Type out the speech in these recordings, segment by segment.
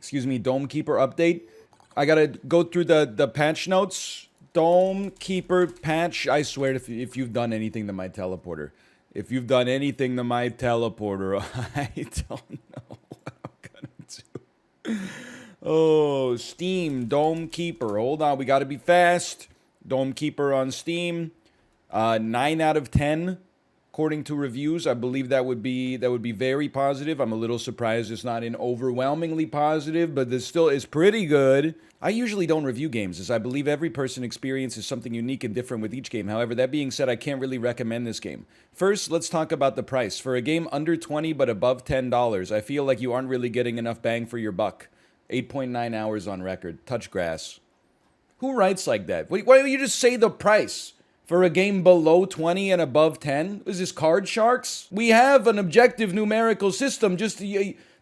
Excuse me, Dome Keeper update. I gotta go through the patch notes. Dome Keeper patch. I swear, if you've done anything to my teleporter. If you've done anything to my teleporter, I don't know what I'm gonna do. Oh, Steam, Dome Keeper. Hold on, we gotta be fast. Dome Keeper on Steam. 9 out of 10. According to reviews, I believe that would be very positive. I'm a little surprised it's not an overwhelmingly positive, but this still is pretty good. I usually don't review games, as I believe every person experiences something unique and different with each game. However, that being said, I can't really recommend this game. First, let's talk about the price. For a game under 20 but above $10, I feel like you aren't really getting enough bang for your buck. 8.9 hours on record. Touch grass. Who writes like that? Why don't you just say the price? For a game below 20 and above 10? Is this Card Sharks? We have an objective numerical system, just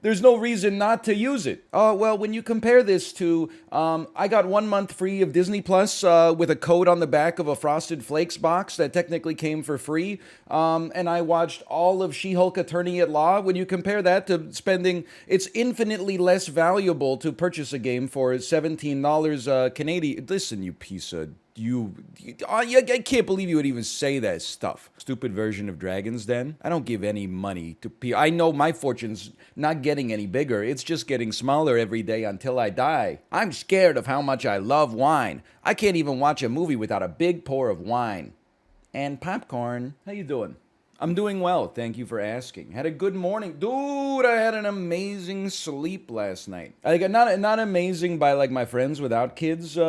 there's no reason not to use it. Well, when you compare this to, I got 1 month free of Disney Plus with a code on the back of a Frosted Flakes box that technically came for free, and I watched all of She-Hulk Attorney at Law. When you compare that to spending, it's infinitely less valuable to purchase a game for $17 Canadian. Listen, you piece of... I can't believe you would even say that stuff. Stupid version of Dragon's Den. I don't give any money to people. I know my fortune's not getting any bigger. It's just getting smaller every day until I die. I'm scared of how much I love wine. I can't even watch a movie without a big pour of wine. And popcorn. How you doing? I'm doing well, thank you for asking. Had a good morning. Dude, I had an amazing sleep last night. Like, not amazing by, like, my friends without kids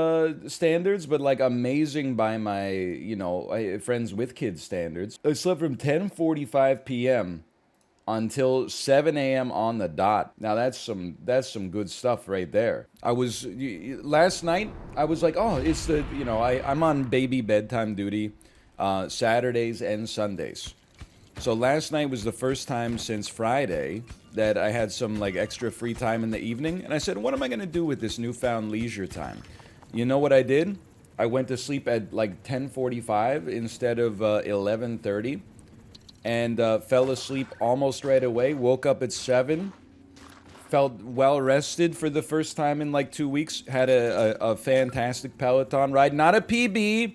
standards, but, like, amazing by my, friends with kids standards. I slept from 10:45 p.m. until 7 a.m. on the dot. Now, that's some good stuff right there. Last night, I was like, oh, it's the, I'm on baby bedtime duty Saturdays and Sundays. So last night was the first time since Friday that I had some like extra free time in the evening. And I said, what am I going to do with this newfound leisure time? You know what I did? I went to sleep at like 10:45 instead of 11:30 and fell asleep almost right away. Woke up at 7. Felt well rested for the first time in like 2 weeks. Had a fantastic Peloton ride. Not a PB.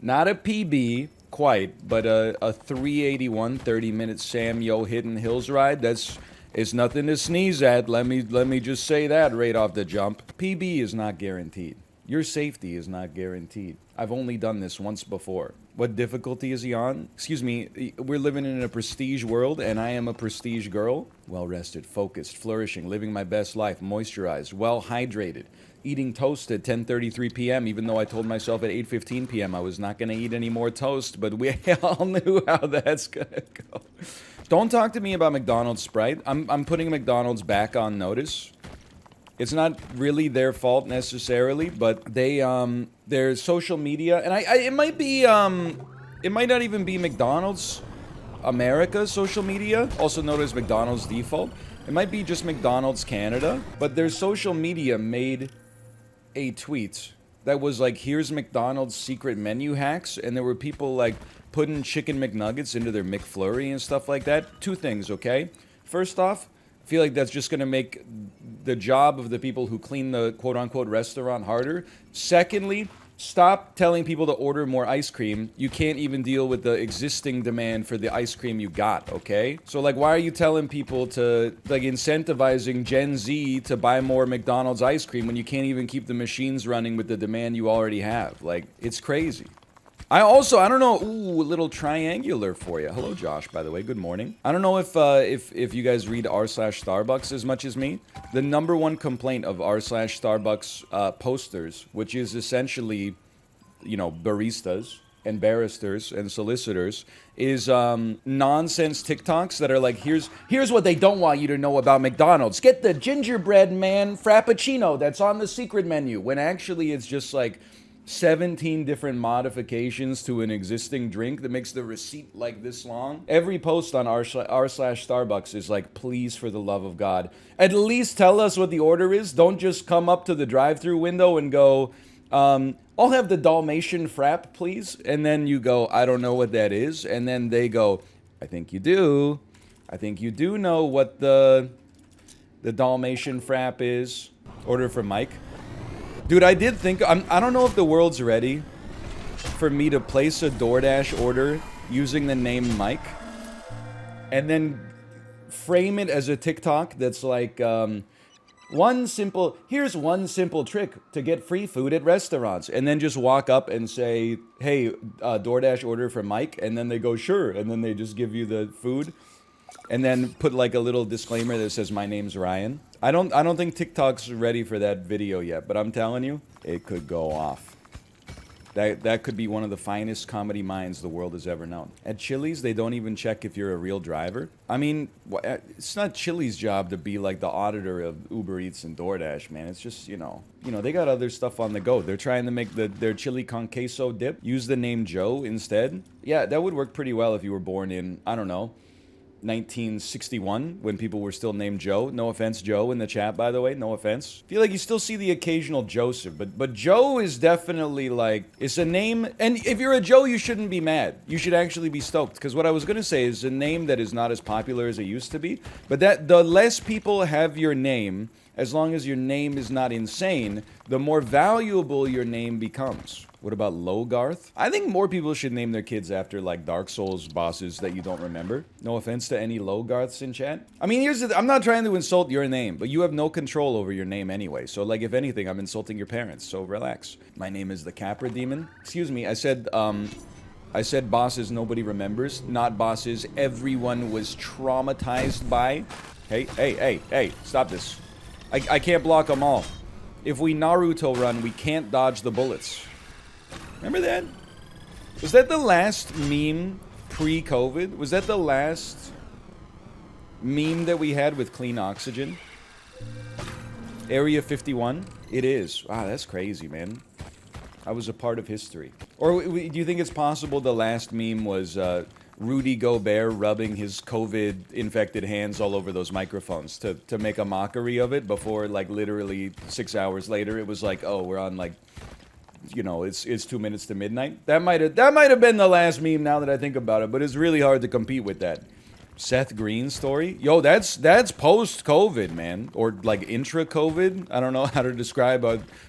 Not a PB. Quite, but a 381 30-minute Sam Yo Hidden Hills ride, it's nothing to sneeze at. Let me just say that right off the jump. PB is not guaranteed. Your safety is not guaranteed. I've only done this once before. What difficulty is he on? Excuse me, we're living in a prestige world, and I am a prestige girl. Well-rested, focused, flourishing, living my best life, moisturized, well-hydrated. Eating toast at 10:33 p.m., even though I told myself at 8:15 p.m. I was not going to eat any more toast, but we all knew how that's going to go. Don't talk to me about McDonald's Sprite. I'm putting McDonald's back on notice. It's not really their fault necessarily, but their social media, and it might not even be McDonald's America's social media, also known as McDonald's default. It might be just McDonald's Canada, but their social media made a tweet that was like, here's McDonald's secret menu hacks, and there were people like putting chicken McNuggets into their McFlurry and stuff like that. Two things, okay? First off, I feel like that's just gonna make the job of the people who clean the quote-unquote restaurant harder. Secondly, stop telling people to order more ice cream. You can't even deal with the existing demand for the ice cream you got, okay? So, like, why are you telling people to, like, incentivizing Gen Z to buy more McDonald's ice cream when you can't even keep the machines running with the demand you already have? Like, it's crazy. I don't know, ooh, a little triangular for you. Hello, Josh, by the way, good morning. I don't know if you guys read r/Starbucks as much as me. The number one complaint of r/Starbucks posters, which is essentially, baristas and barristers and solicitors, is nonsense TikToks that are like, here's what they don't want you to know about McDonald's. Get the gingerbread man frappuccino that's on the secret menu, when actually it's just like 17 different modifications to an existing drink that makes the receipt like this long. Every post on r/Starbucks is like, please, for the love of God, at least tell us what the order is. Don't just come up to the drive-through window and go, I'll have the Dalmatian frap, please. And then you go, I don't know what that is. And then they go, I think you do. I think you do know what the The Dalmatian frap is order from Mike. Dude, I did think I don't know if the world's ready for me to place a DoorDash order using the name Mike and then frame it as a TikTok that's like here's one simple trick to get free food at restaurants, and then just walk up and say, hey, DoorDash order from Mike, and then they go sure, and then they just give you the food, and then put like a little disclaimer that says my name's Ryan. I don't think TikTok's ready for that video yet, but I'm telling you, it could go off. That could be one of the finest comedy minds the world has ever known. At Chili's, they don't even check if you're a real driver. I mean, it's not Chili's job to be like the auditor of Uber Eats and DoorDash, man. It's just, you know, they got other stuff on the go. They're trying to make their chili con queso dip. Use the name Joe instead. Yeah, that would work pretty well if you were born in, I don't know, 1961, when people were still named Joe. No offense, Joe, in the chat, by the way. No offense. Feel like you still see the occasional Joseph, but Joe is definitely like, it's a name, and if you're a Joe, you shouldn't be mad. You should actually be stoked, because what I was going to say is a name that is not as popular as it used to be, but that the less people have your name, as long as your name is not insane, the more valuable your name becomes. What about Logarth? I think more people should name their kids after like Dark Souls bosses that you don't remember. No offense to any Logarths in chat. I mean, I'm not trying to insult your name, but you have no control over your name anyway. So like, if anything, I'm insulting your parents, so relax. My name is the Capra Demon. Excuse me, I said bosses nobody remembers, not bosses everyone was traumatized by. Hey, stop this. I can't block them all. If we Naruto run, we can't dodge the bullets. Remember that? Was that the last meme pre-COVID? Was that the last meme that we had with clean oxygen? Area 51? It is. Wow, that's crazy, man. I was a part of history. Or do you think it's possible the last meme was Rudy Gobert rubbing his COVID-infected hands all over those microphones to make a mockery of it before, like, literally 6 hours later, it was like, oh, we're on, like, you know, it's 2 minutes to midnight. That might have been the last meme now that I think about it, but it's really hard to compete with that. Seth Greene story? Yo, that's post-COVID, man. Or like intra-COVID. I don't know how to describe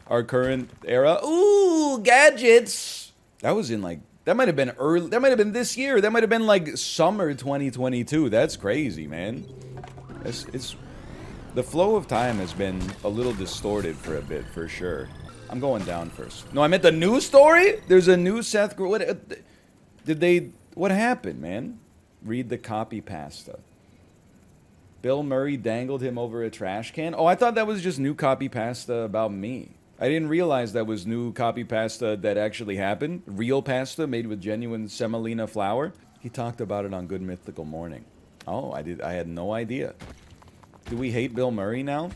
our current era. Ooh, gadgets! That was in like, that might have been early, that might have been this year. That might have been like summer 2022. That's crazy, man. It's the flow of time has been a little distorted for a bit, for sure. I'm going down first. No, I meant the news story? There's a new Seth Greene. What happened, man? Read the copy pasta. Bill Murray dangled him over a trash can? Oh, I thought that was just new copy pasta about me. I didn't realize that was new copy pasta that actually happened. Real pasta made with genuine semolina flour. He talked about it on Good Mythical Morning. Oh, I had no idea. Do we hate Bill Murray now?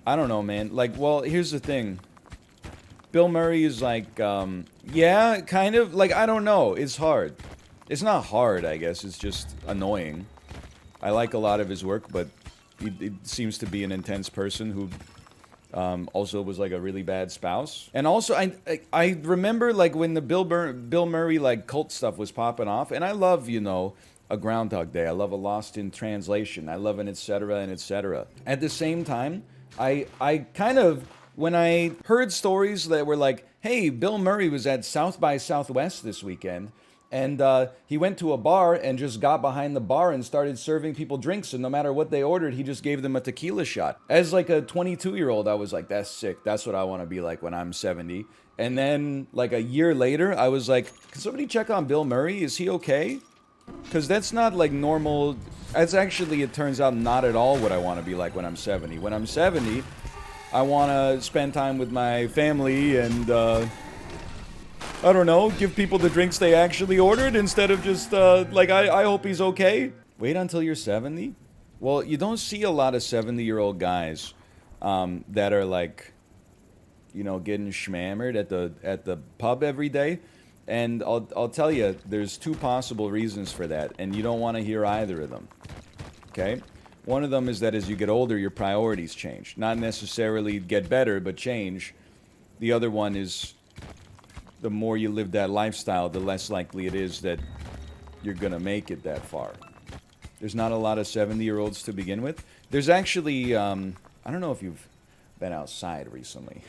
I don't know, man. Like, well, here's the thing. Bill Murray is like, yeah, kind of. Like, I don't know. It's hard. It's not hard, I guess. It's just annoying. I like a lot of his work, but he seems to be an intense person who also was like a really bad spouse. And also, I remember like when the Bill Murray like cult stuff was popping off, and I love, you know, a Groundhog Day. I love a Lost in Translation. I love an etc. and etc. At the same time, I kind of, when I heard stories that were like, hey, Bill Murray was at South by Southwest this weekend, and he went to a bar and just got behind the bar and started serving people drinks, and no matter what they ordered, he just gave them a tequila shot. As like a 22-year-old, I was like, that's sick. That's what I want to be like when I'm 70. And then like a year later, I was like, can somebody check on Bill Murray? Is he okay? Because that's not like normal. That's actually, it turns out, not at all what I want to be like when I'm 70. When I'm 70, I want to spend time with my family and, I don't know, give people the drinks they actually ordered instead of just, like, I hope he's okay. Wait until you're 70? Well, you don't see a lot of 70-year-old guys that are, like, you know, getting schmammered at the pub every day. And I'll tell you, there's two possible reasons for that, and you don't want to hear either of them, okay? One of them is that as you get older, your priorities change. Not necessarily get better, but change. The other one is the more you live that lifestyle, the less likely it is that you're going to make it that far. There's not a lot of 70-year-olds to begin with. There's actually, I don't know if you've been outside recently.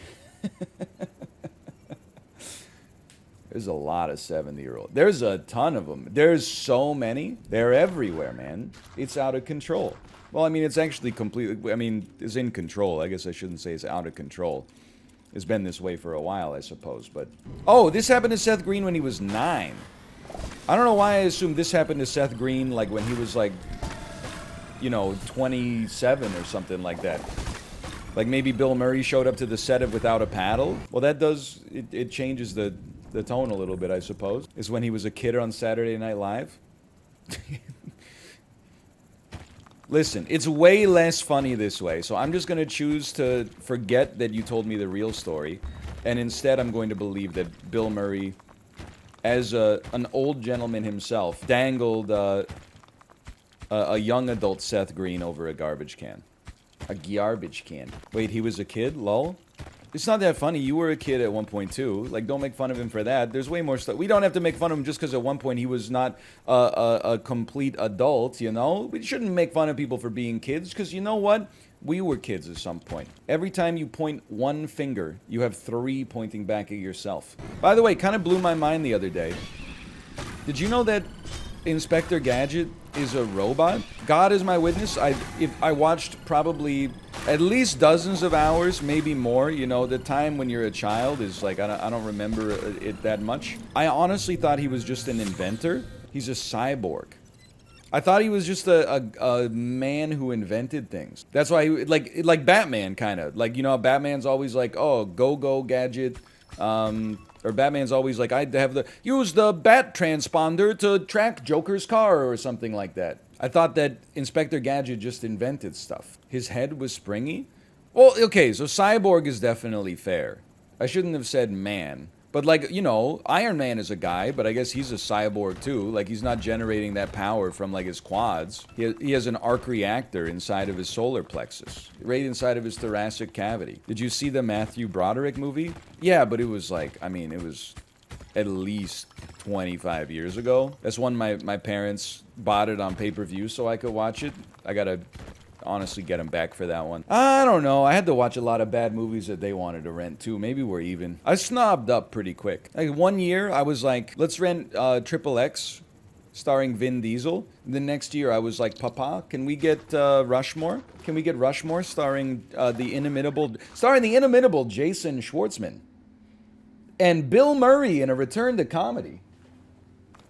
There's a lot of 70-year-olds. There's a ton of them. There's so many. They're everywhere, man. It's out of control. Well, I mean, it's actually completely, I mean, it's in control. I guess I shouldn't say it's out of control. It's been this way for a while, I suppose, but... Oh, this happened to Seth Greene when he was 9. I don't know why I assumed this happened to Seth Greene, like, when he was, like, you know, 27 or something like that. Like, maybe Bill Murray showed up to the set of Without a Paddle. Well, that does... It changes the tone a little bit, I suppose. Is when he was a kid on Saturday Night Live. Listen, it's way less funny this way, so I'm just going to choose to forget that you told me the real story, and instead I'm going to believe that Bill Murray, as an old gentleman himself, dangled a young adult Seth Greene over a garbage can. A garbage can. Wait, he was a kid? Lol? It's not that funny. You were a kid at one point, too. Like, don't make fun of him for that. There's way more stuff. We don't have to make fun of him just because at one point he was not a complete adult, you know? We shouldn't make fun of people for being kids because you know what? We were kids at some point. Every time you point one finger, you have 3 pointing back at yourself. By the way, kind of blew my mind the other day. Did you know that Inspector Gadget is a robot? God is my witness. I watched probably at least dozens of hours, maybe more. You know, the time when you're a child is like, I don't remember it that much. I honestly thought he was just an inventor. He's a cyborg. I thought he was just a man who invented things. That's why he, like Batman, kind of. Like, you know, Batman's always like, oh, go Gadget. Or Batman's always like, I'd have use the bat transponder to track Joker's car or something like that. I thought that Inspector Gadget just invented stuff. His head was springy? Well, okay, so cyborg is definitely fair. I shouldn't have said man. But like, you know, Iron Man is a guy, but I guess he's a cyborg too. Like, he's not generating that power from like his quads. He has an arc reactor inside of his solar plexus, right inside of his thoracic cavity. Did you see the Matthew Broderick movie? Yeah, but it was like, I mean, it was at least 25 years ago. That's when my parents bought it on pay-per-view so I could watch it. I gotta honestly get him back for that one. I don't know. I had to watch a lot of bad movies that they wanted to rent too. Maybe we're even. I snobbed up pretty quick. Like, one year I was like, let's rent XXX starring Vin Diesel. And the next year I was like, Papa, can we get Rushmore? Can we get Rushmore starring the inimitable Jason Schwartzman? And Bill Murray in a return to comedy.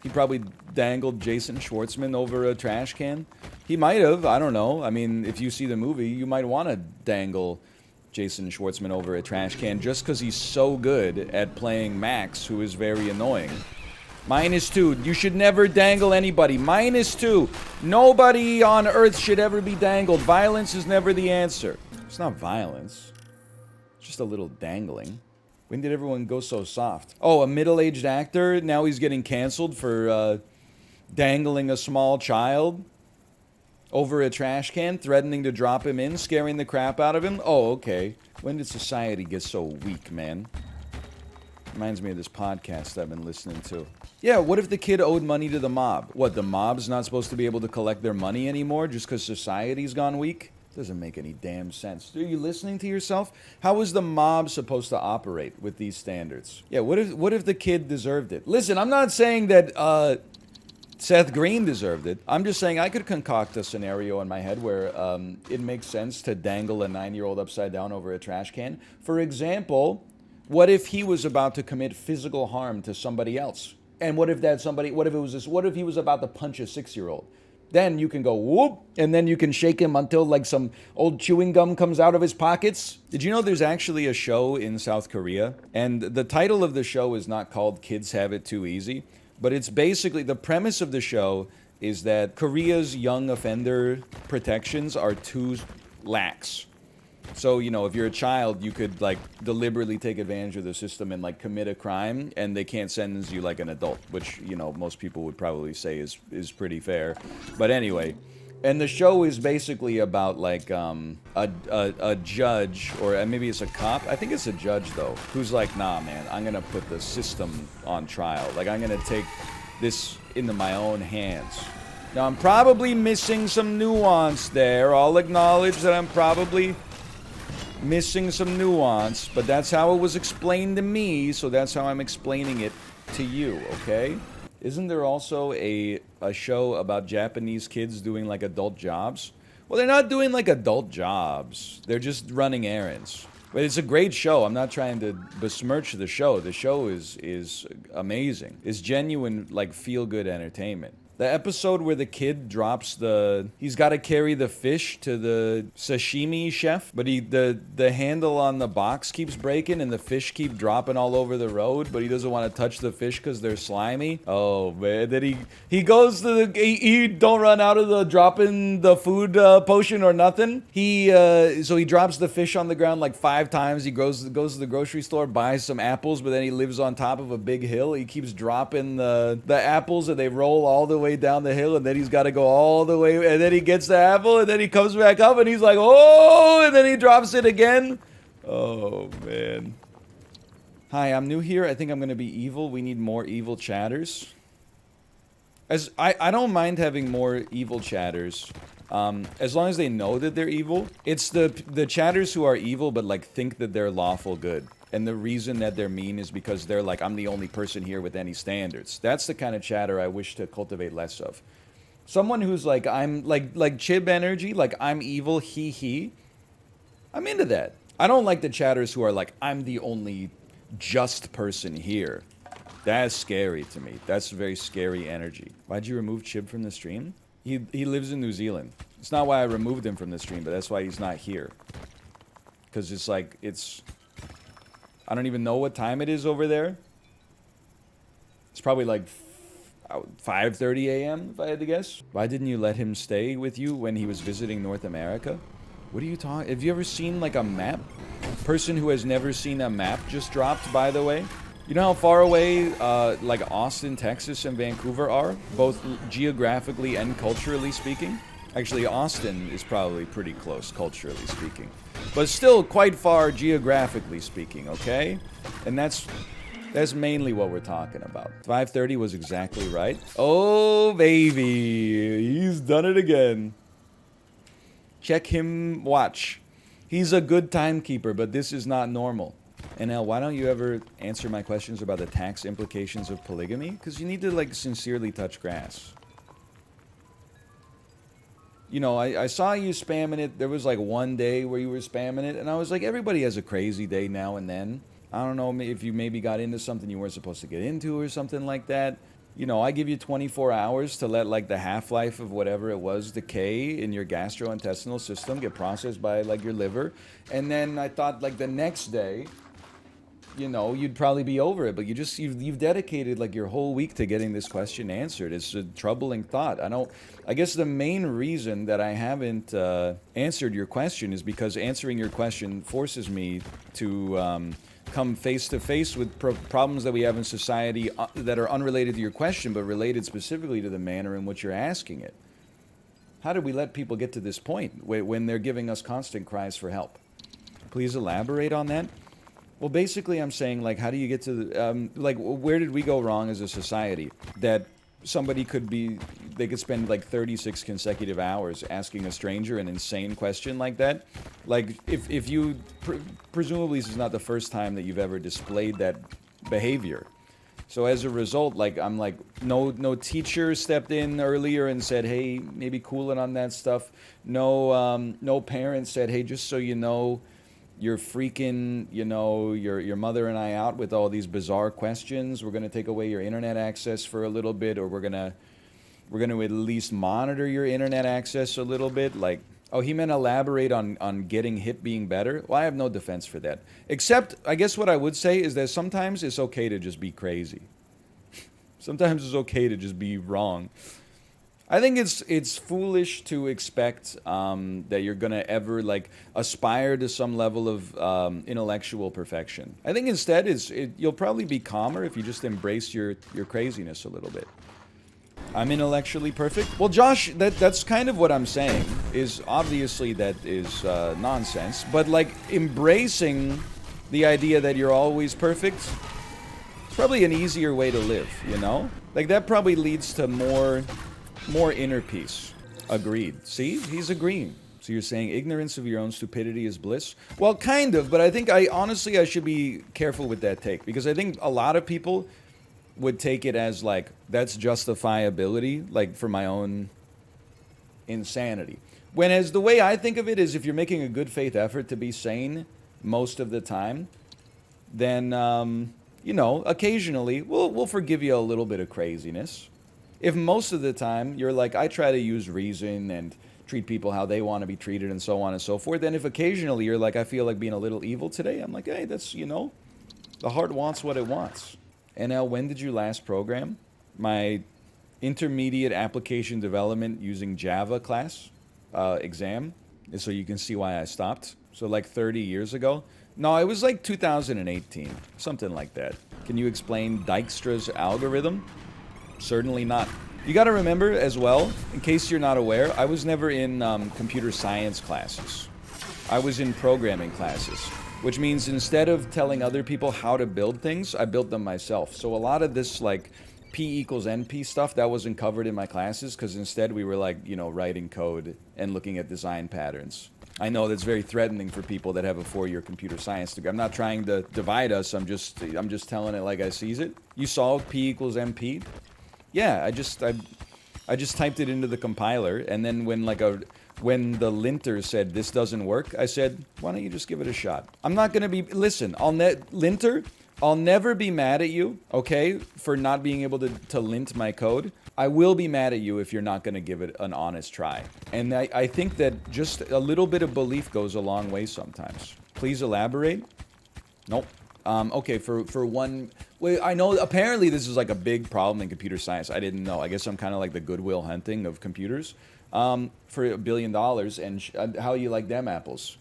He probably dangled Jason Schwartzman over a trash can. He might have. I don't know. I mean, if you see the movie, you might want to dangle Jason Schwartzman over a trash can just because he's so good at playing Max, who is very annoying. -2. You should never dangle anybody. -2. Nobody on Earth should ever be dangled. Violence is never the answer. It's not violence. It's just a little dangling. When did everyone go so soft? Oh, a middle-aged actor? Now he's getting canceled for dangling a small child over a trash can, threatening to drop him in, scaring the crap out of him? Oh, okay. When did society get so weak, man? Reminds me of this podcast I've been listening to. Yeah, what if the kid owed money to the mob? What, the mob's not supposed to be able to collect their money anymore just because society's gone weak? Doesn't make any damn sense. Are you listening to yourself? How is the mob supposed to operate with these standards? Yeah, what if the kid deserved it? Listen, I'm not saying that Seth Greene deserved it. I'm just saying I could concoct a scenario in my head where it makes sense to dangle a 9-year-old upside down over a trash can. For example, what if he was about to commit physical harm to somebody else? And what if he was about to punch a 6-year-old? Then you can go whoop, and then you can shake him until like some old chewing gum comes out of his pockets. Did you know there's actually a show in South Korea? And the title of the show is not called Kids Have It Too Easy. But it's basically, the premise of the show is that Korea's young offender protections are too lax. So, you know, if you're a child, you could, like, deliberately take advantage of the system and, like, commit a crime, and they can't sentence you like an adult, which, you know, most people would probably say is pretty fair. But anyway, and the show is basically about, like, a judge, or maybe it's a cop. I think it's a judge, though, who's like, nah, man, I'm gonna put the system on trial. Like, I'm gonna take this into my own hands. Now, I'm probably missing some nuance there. I'll acknowledge that I'm probably missing some nuance, but that's how it was explained to me, so that's how I'm explaining it to you, okay? Isn't there also a show about Japanese kids doing, like, adult jobs? Well, they're not doing, like, adult jobs. They're just running errands. But it's a great show. I'm not trying to besmirch the show. The show is amazing. It's genuine, like, feel-good entertainment. The episode where the kid drops he's got to carry the fish to the sashimi chef, but the handle on the box keeps breaking and the fish keep dropping all over the road, but he doesn't want to touch the fish because they're slimy. Oh man, then he goes to he don't run out of the dropping the food potion or nothing. So he drops the fish on the ground like 5 times. He goes to the grocery store, buys some apples, but then he lives on top of a big hill. He keeps dropping the apples and they roll all the way down the hill, and then he's got to go all the way, and then he gets the apple, and then he comes back up and he's like, oh, and then he drops it again. Oh man. Hi, I'm new here. I think I'm gonna be evil. We need more evil chatters. As I don't mind having more evil chatters, as long as they know that they're evil. It's the chatters who are evil but like think that they're lawful good. And the reason that they're mean is because they're like, I'm the only person here with any standards. That's the kind of chatter I wish to cultivate less of. Someone who's like, I'm like chib energy, like I'm evil, he. I'm into that. I don't like the chatters who are like, I'm the only just person here. That's scary to me. That's very scary energy. Why'd you remove Chib from the stream? He lives in New Zealand. It's not why I removed him from the stream, but that's why he's not here. Because it's like, I don't even know what time it is over there. It's probably like 5:30 a.m. if I had to guess. Why didn't you let him stay with you when he was visiting North America? What are you talking? Have you ever seen like a map? Person who has never seen a map just dropped, by the way. You know how far away like Austin, Texas and Vancouver are? Both geographically and culturally speaking? Actually, Austin is probably pretty close, culturally speaking. But still quite far geographically speaking, okay? And that's mainly what we're talking about. 5:30 was exactly right. Oh, baby. He's done it again. Check him watch. He's a good timekeeper, but this is not normal. NL, why don't you ever answer my questions about the tax implications of polygamy? Because you need to, like, sincerely touch grass. You know, I saw you spamming it. There was like one day where you were spamming it, and I was like, everybody has a crazy day now and then. I don't know if you maybe got into something you weren't supposed to get into or something like that. You know, I give you 24 hours to let like the half-life of whatever it was decay in your gastrointestinal system, get processed by like your liver, and then I thought like the next day, you know, you'd probably be over it, but you've dedicated like your whole week to getting this question answered. It's a troubling thought. I guess the main reason that I haven't answered your question is because answering your question forces me to come face to face with problems that we have in society that are unrelated to your question, but related specifically to the manner in which you're asking it. How did we let people get to this point when they're giving us constant cries for help? Please elaborate on that. Well, basically, I'm saying, like, how do you get to the, like, where did we go wrong as a society that somebody they could spend, like, 36 consecutive hours asking a stranger an insane question like that? Like, if you, presumably this is not the first time that you've ever displayed that behavior. So as a result, like, I'm like, no teacher stepped in earlier and said, hey, maybe cool it on that stuff. No parents said, hey, just so you know, you're freaking, you know, your mother and I out with all these bizarre questions. We're going to take away your internet access for a little bit, or we're going to at least monitor your internet access a little bit. Like, oh, he meant elaborate on getting hip being better? Well, I have no defense for that. Except, I guess what I would say is that sometimes it's okay to just be crazy. Sometimes it's okay to just be wrong. I think it's foolish to expect that you're going to ever, like, aspire to some level of intellectual perfection. I think instead you'll probably be calmer if you just embrace your craziness a little bit. I'm intellectually perfect? Well, Josh, that's kind of what I'm saying, is obviously that is nonsense, but, like, embracing the idea that you're always perfect, it's probably an easier way to live, you know? Like, that probably leads to more more inner peace. Agreed. See? He's agreeing. So you're saying ignorance of your own stupidity is bliss? Well, kind of, but I think honestly I should be careful with that take, because I think a lot of people would take it as like, that's justifiability, like for my own insanity. Whereas the way I think of it is, if you're making a good faith effort to be sane most of the time, then, you know, occasionally we'll forgive you a little bit of craziness. If most of the time you're like, I try to use reason and treat people how they want to be treated and so on and so forth, then if occasionally you're like, I feel like being a little evil today, I'm like, hey, that's, you know, the heart wants what it wants. NL, when did you last program? My intermediate application development using Java class exam, so you can see why I stopped. So like 30 years ago. No, it was like 2018, something like that. Can you explain Dijkstra's algorithm? Certainly not. You got to remember as well, in case you're not aware, I was never in computer science classes. I was in programming classes, which means instead of telling other people how to build things, I built them myself. So a lot of this like P equals NP stuff, that wasn't covered in my classes, because instead we were like, you know, writing code and looking at design patterns. I know that's very threatening for people that have a 4-year computer science degree. I'm not trying to divide us, I'm just telling it like I sees it. You solved P equals NP? Yeah, I just typed it into the compiler, and then when the linter said this doesn't work, I said, why don't you just give it a shot? I'm not gonna be, listen, linter, I'll never be mad at you, okay, for not being able to lint my code. I will be mad at you if you're not gonna give it an honest try. And I think that just a little bit of belief goes a long way sometimes. Please elaborate? Nope. Okay, for one, well, I know apparently this is like a big problem in computer science. I didn't know. I guess I'm kind of like the Goodwill Hunting of computers. For $1 billion, and how you like them apples?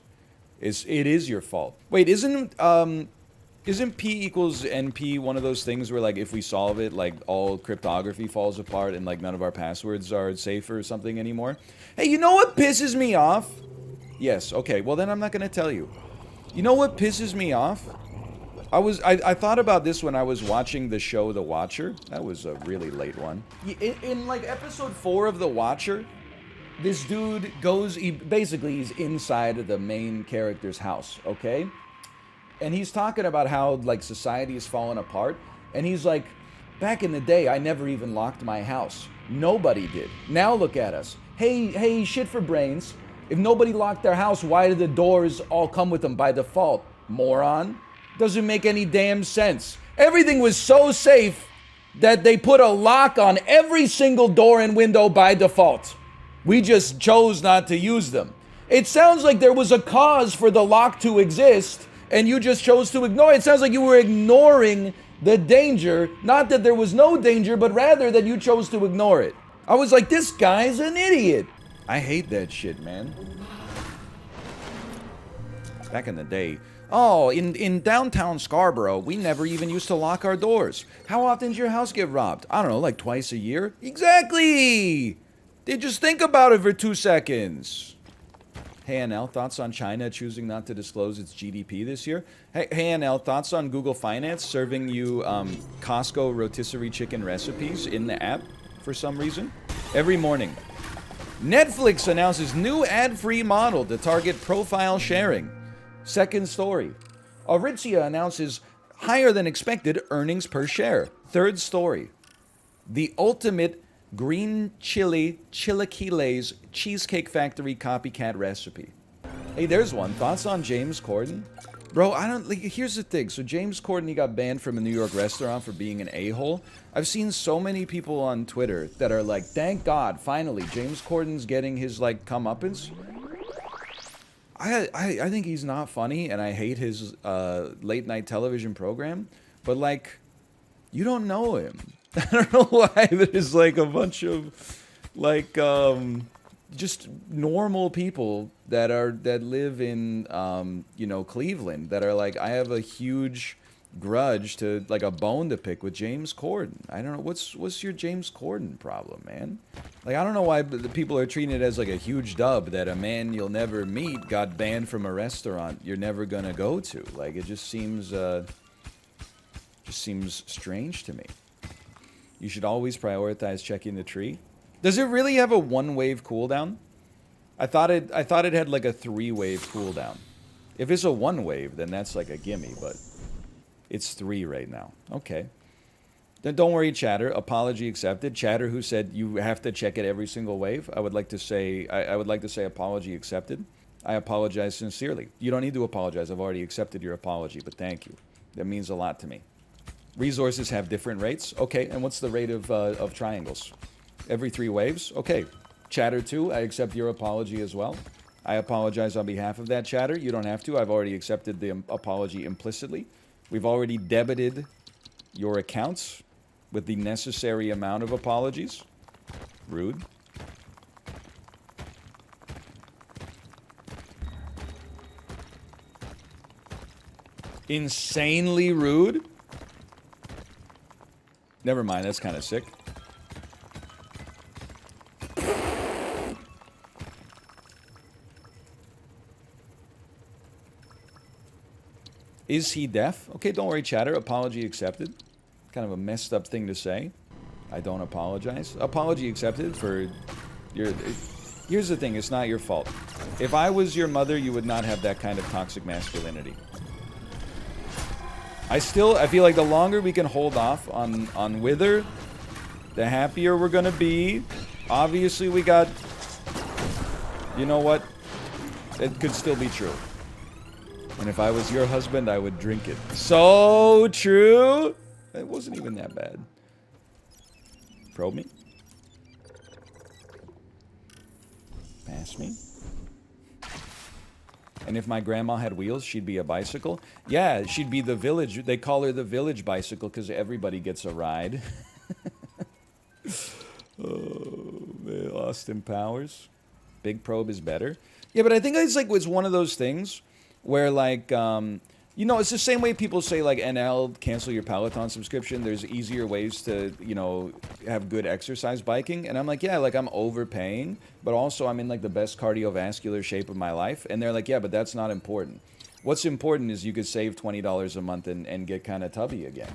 It is your fault. Wait, isn't P equals NP one of those things where like if we solve it, like all cryptography falls apart and like none of our passwords are safe or something anymore? Hey, you know what pisses me off? Yes, okay, well then I'm not gonna tell you. You know what pisses me off? I thought about this when I was watching the show The Watcher. That was a really late one. In like episode 4 of The Watcher, this dude goes, basically he's inside of the main character's house, okay? And he's talking about how like society is falling apart. And he's like, back in the day, I never even locked my house. Nobody did. Now look at us. Hey, shit for brains. If nobody locked their house, why did the doors all come with them by default? Moron. Doesn't make any damn sense. Everything was so safe that they put a lock on every single door and window by default. We just chose not to use them. It sounds like there was a cause for the lock to exist, and you just chose to ignore it. It sounds like you were ignoring the danger. Not that there was no danger, but rather that you chose to ignore it. I was like, this guy's an idiot. I hate that shit, man. Back in the day, oh, in downtown Scarborough, we never even used to lock our doors. How often did your house get robbed? I don't know, like twice a year? Exactly! Just think about it for 2 seconds. Hey, NL, thoughts on China choosing not to disclose its GDP this year? Hey, NL, thoughts on Google Finance serving you Costco rotisserie chicken recipes in the app for some reason? Every morning. Netflix announces new ad-free model to target profile sharing. Second story. Aritzia announces higher than expected earnings per share. Third story. The ultimate green chili chilaquiles cheesecake factory copycat recipe. Hey, there's one. Thoughts on James Corden? Bro, I don't, like, here's the thing. So James Corden, he got banned from a New York restaurant for being an a-hole. I've seen so many people on Twitter that are like, thank God, finally, James Corden's getting his, like, comeuppance. I think he's not funny, and I hate his late-night television program, but, like, you don't know him. I don't know why there's, like, a bunch of, like, just normal people that live in, you know, Cleveland that are like, I have a huge grudge to, like, a bone to pick with James Corden. I don't know, what's your James Corden problem, man? Like, I don't know why the people are treating it as like a huge dub that a man you'll never meet got banned from a restaurant you're never gonna go to. Like, it just seems strange to me. You should always prioritize checking the tree. Does it really have a 1-wave cooldown? I thought it had like a 3-wave cooldown. If it's a 1-wave, then that's like a gimme, but it's 3 right now. Okay. Then don't worry, chatter. Apology accepted. Chatter who said you have to check it every single wave. I would like to say I would like to say apology accepted. I apologize sincerely. You don't need to apologize. I've already accepted your apology, but thank you. That means a lot to me. Resources have different rates. Okay, and what's the rate of triangles? Every 3 waves? Okay. Chatter 2, I accept your apology as well. I apologize on behalf of that, chatter. You don't have to. I've already accepted the apology implicitly. We've already debited your accounts with the necessary amount of apologies. Rude. Insanely rude? Never mind, that's kind of sick. Is he deaf? Okay, don't worry, chatter. Apology accepted. Kind of a messed up thing to say. I don't apologize. Apology accepted for your... Here's the thing, it's not your fault. If I was your mother, you would not have that kind of toxic masculinity. I feel like the longer we can hold off on Wither, the happier we're gonna be. Obviously, we got... You know what? It could still be true. And if I was your husband, I would drink it. So true! It wasn't even that bad. Probe me. Pass me. And if my grandma had wheels, she'd be a bicycle. Yeah, she'd be the village. They call her the village bicycle because everybody gets a ride. Oh, man. Austin Powers. Big probe is better. Yeah, but I think it's like it's one of those things where like, you know, it's the same way people say like NL, cancel your Peloton subscription. There's easier ways to, you know, have good exercise biking. And I'm like, yeah, like I'm overpaying, but also I'm in like the best cardiovascular shape of my life. And they're like, yeah, but that's not important. What's important is you could save $20 a month and get kind of tubby again.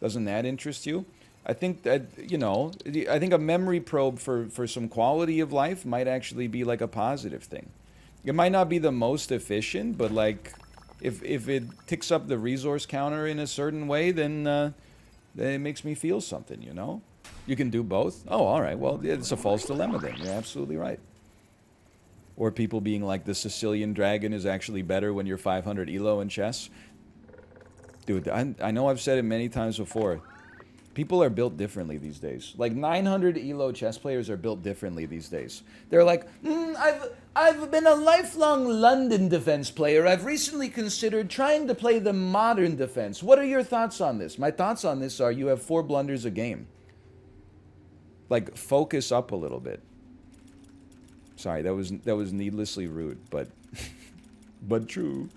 Doesn't that interest you? I think that, you know, I think a memory probe for some quality of life might actually be like a positive thing. It might not be the most efficient, but like if it ticks up the resource counter in a certain way, then it makes me feel something, you know? You can do both? Oh, all right. Well, it's a false dilemma then. You're absolutely right. Or people being like the Sicilian dragon is actually better when you're 500 elo in chess. Dude, I know I've said it many times before. People are built differently these days. Like 900 elo chess players are built differently these days. They're like, I've been a lifelong London defense player. I've recently considered trying to play the modern defense. What are your thoughts on this? My thoughts on this are you have 4 blunders a game. Like, focus up a little bit. Sorry, that was needlessly rude, but but true.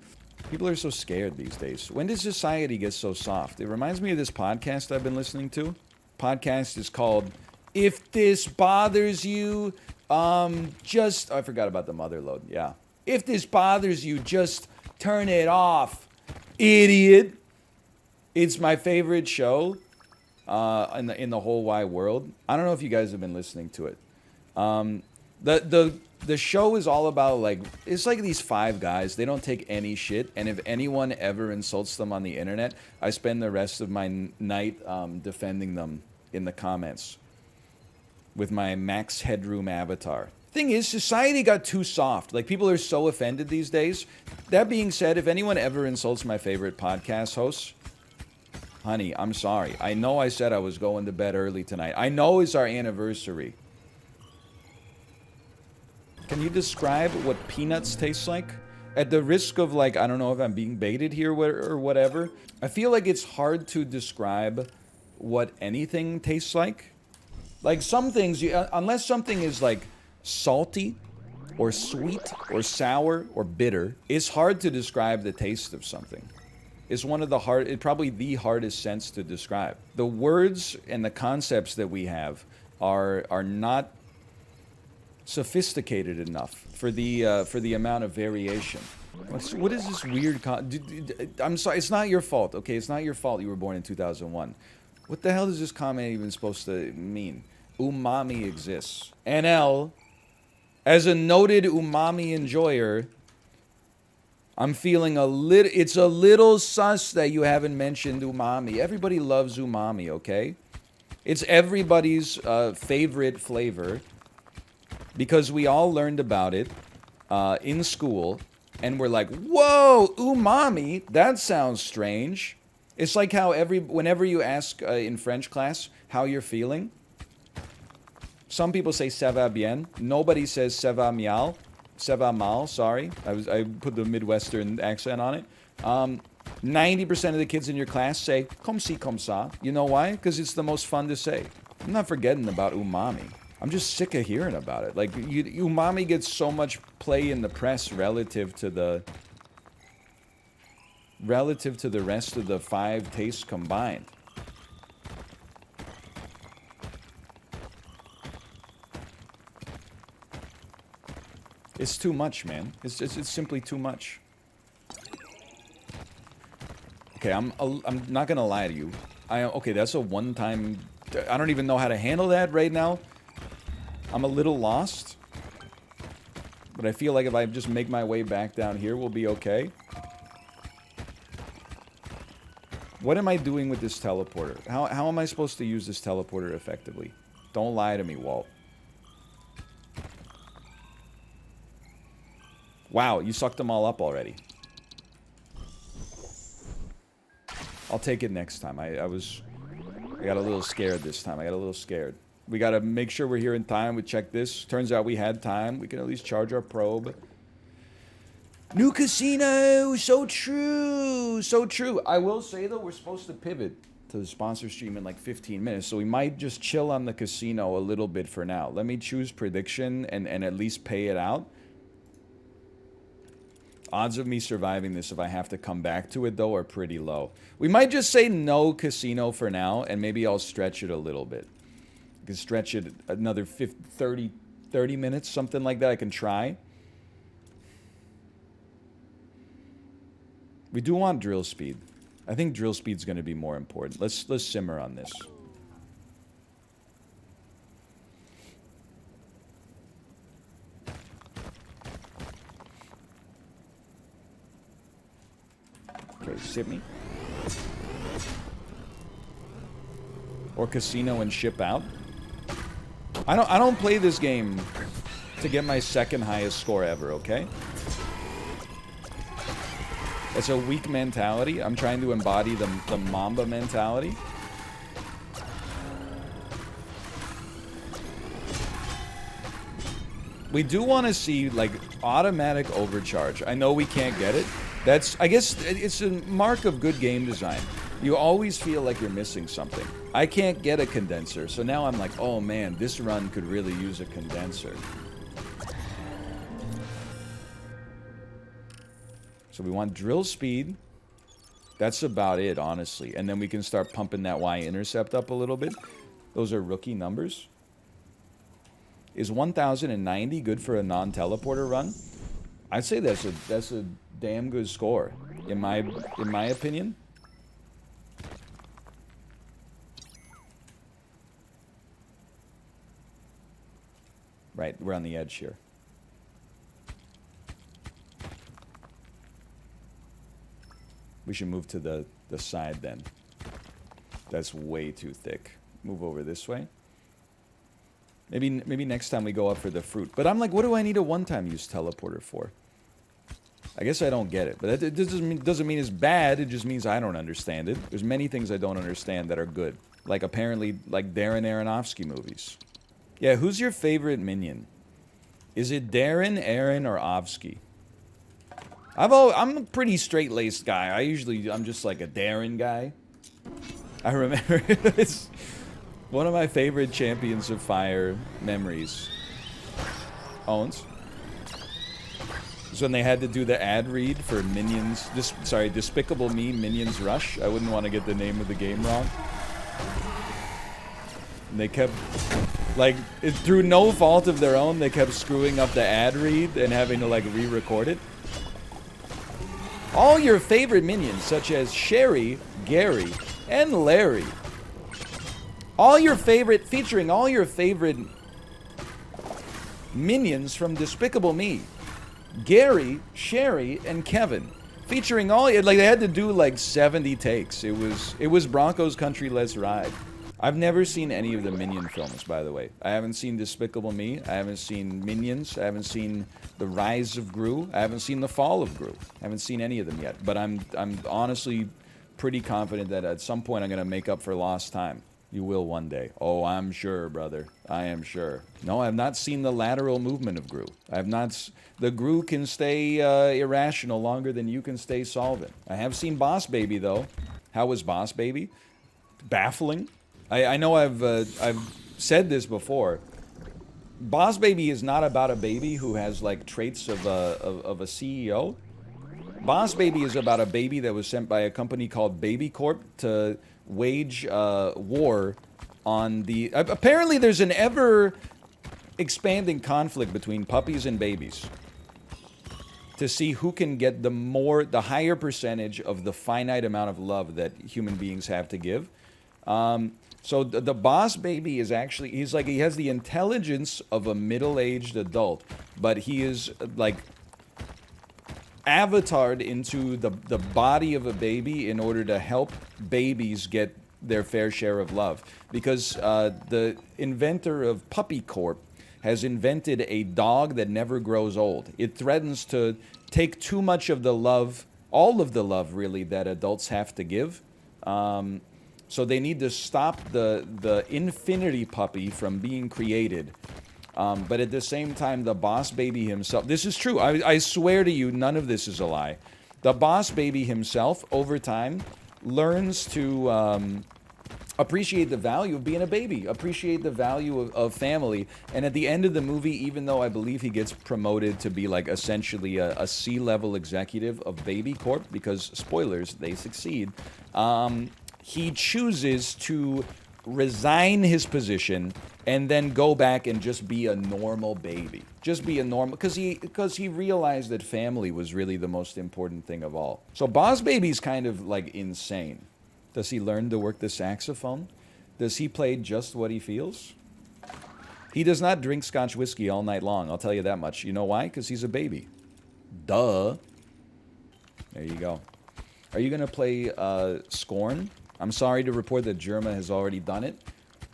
People are so scared these days. When did society get so soft? It reminds me of this podcast I've been listening to. Podcast is called If This Bothers You, just... I forgot about the mother load, yeah. If this bothers you, just turn it off, idiot. It's my favorite show in the whole wide world. I don't know if you guys have been listening to it. The show is all about, like, it's like these 5 guys. They don't take any shit. And if anyone ever insults them on the internet, I spend the rest of my night defending them in the comments with my max headroom avatar. Thing is, society got too soft. Like, people are so offended these days. That being said, if anyone ever insults my favorite podcast hosts, honey, I'm sorry. I know I said I was going to bed early tonight. I know it's our anniversary. Can you describe what peanuts taste like? At the risk of, like, I don't know if I'm being baited here or whatever, I feel like it's hard to describe what anything tastes like. Like, some things, unless something is, like, salty or sweet or sour or bitter, it's hard to describe the taste of something. It's probably the hardest sense to describe. The words and the concepts that we have are not sophisticated enough for the amount of variation. What is this weird I'm sorry, it's not your fault, okay? It's not your fault you were born in 2001. What the hell is this comment even supposed to mean? umami exists. NL, as a noted umami enjoyer, I'm feeling it's a little sus that you haven't mentioned umami. Everybody loves umami, okay? It's everybody's favorite flavor because we all learned about it in school and we're like, whoa, umami, that sounds strange. It's like how whenever you ask in French class how you're feeling, some people say ça va bien. Nobody says ça va mal. Ça va mal, sorry. I put the Midwestern accent on it. 90% of the kids in your class say, comme ci, comme ça. You know why? Because it's the most fun to say. I'm not forgetting about umami. I'm just sick of hearing about it. Like, umami gets so much play in the press relative to the rest of the 5 tastes combined. It's too much, man. It's simply too much. Okay, I'm not gonna lie to you. Okay, that's a one-time. I don't even know how to handle that right now. I'm a little lost, but I feel like if I just make my way back down here, we'll be okay. What am I doing with this teleporter? How am I supposed to use this teleporter effectively? Don't lie to me, Walt. Wow, you sucked them all up already. I'll take it next time. I got a little scared this time. I got a little scared. We gotta make sure we're here in time. We check this. Turns out we had time. We can at least charge our probe. New casino! So true! So true. I will say, though, we're supposed to pivot to the sponsor stream in like 15 minutes. So we might just chill on the casino a little bit for now. Let me choose prediction and at least pay it out. Odds of me surviving this if I have to come back to it, though, are pretty low. We might just say no casino for now, and maybe I'll stretch it a little bit. I can stretch it another 30 minutes, something like that. I can try. We do want drill speed. I think drill speed's going to be more important. Let's simmer on this. Okay, ship me. Or casino and ship out. I don't play this game to get my second highest score ever, okay? It's a weak mentality. I'm trying to embody the Mamba mentality. We do want to see, like, automatic overcharge. I know we can't get it. I guess it's a mark of good game design. You always feel like you're missing something. I can't get a condenser, so now I'm like, oh man, this run could really use a condenser. So we want drill speed. That's about it, honestly. And then we can start pumping that Y-intercept up a little bit. Those are rookie numbers. Is 1090 good for a non-teleporter run? I'd say that's a damn good score, in my opinion. Right, we're on the edge here. We should move to the side then. That's way too thick. Move over this way. Maybe next time we go up for the fruit. But I'm like, what do I need a one-time use teleporter for? I guess I don't get it. But that doesn't mean it's bad. It just means I don't understand it. There's many things I don't understand that are good. Like apparently, like Darren Aronofsky movies. Yeah, who's your favorite minion? Is it Darren, Aaron, or Ovsky? I'm a pretty straight-laced guy. I'm just like a Darren guy. I remember it's one of my favorite Champions of Fire memories. Owens. It's when they had to do the ad read for Minions. Despicable Me Minions Rush. I wouldn't want to get the name of the game wrong. And they kept, like, through no fault of their own, they kept screwing up the ad read and having to, like, re-record it. All your favorite minions, such as Sherry, Gary, and Larry. All your favorite, featuring all your favorite minions from Despicable Me. Gary, Sherry, and Kevin. Featuring all, like they had to do like 70 takes. It was Broncos Country Let's Ride. I've never seen any of the Minion films, by the way. I haven't seen Despicable Me. I haven't seen Minions. I haven't seen The Rise of Gru. I haven't seen The Fall of Gru. I haven't seen any of them yet. But I'm honestly pretty confident that at some point I'm gonna make up for lost time. You will one day. Oh, I'm sure, brother. I am sure. No, I've not seen the lateral movement of Gru. I've not. The Gru can stay irrational longer than you can stay solvent. I have seen Boss Baby though. How was Boss Baby? Baffling. I know I've said this before. Boss Baby is not about a baby who has like traits of a CEO. Boss Baby is about a baby that was sent by a company called Baby Corp to wage war on the... Apparently there's an ever expanding conflict between puppies and babies to see who can get the higher percentage of the finite amount of love that human beings have to give. So the Boss Baby is actually, he has the intelligence of a middle-aged adult, but he is like avatared into the body of a baby in order to help babies get their fair share of love. Because the inventor of Puppy Corp has invented a dog that never grows old. It threatens to take too much of the love, all of the love really, that adults have to give. So they need to stop the infinity puppy from being created. But at the same time, the Boss Baby himself... This is true. I swear to you, none of this is a lie. The Boss Baby himself, over time, learns to appreciate the value of being a baby, appreciate the value of family. And at the end of the movie, even though I believe he gets promoted to be like essentially a C-level executive of Baby Corp, because, spoilers, they succeed, he chooses to resign his position and then go back and just be a normal baby. Just be a normal, because he realized that family was really the most important thing of all. So Boss Baby's kind of like insane. Does he learn to work the saxophone? Does he play just what he feels? He does not drink Scotch whiskey all night long, I'll tell you that much. You know why? Because he's a baby. Duh. There you go. Are you gonna play Scorn? I'm sorry to report that Jerma has already done it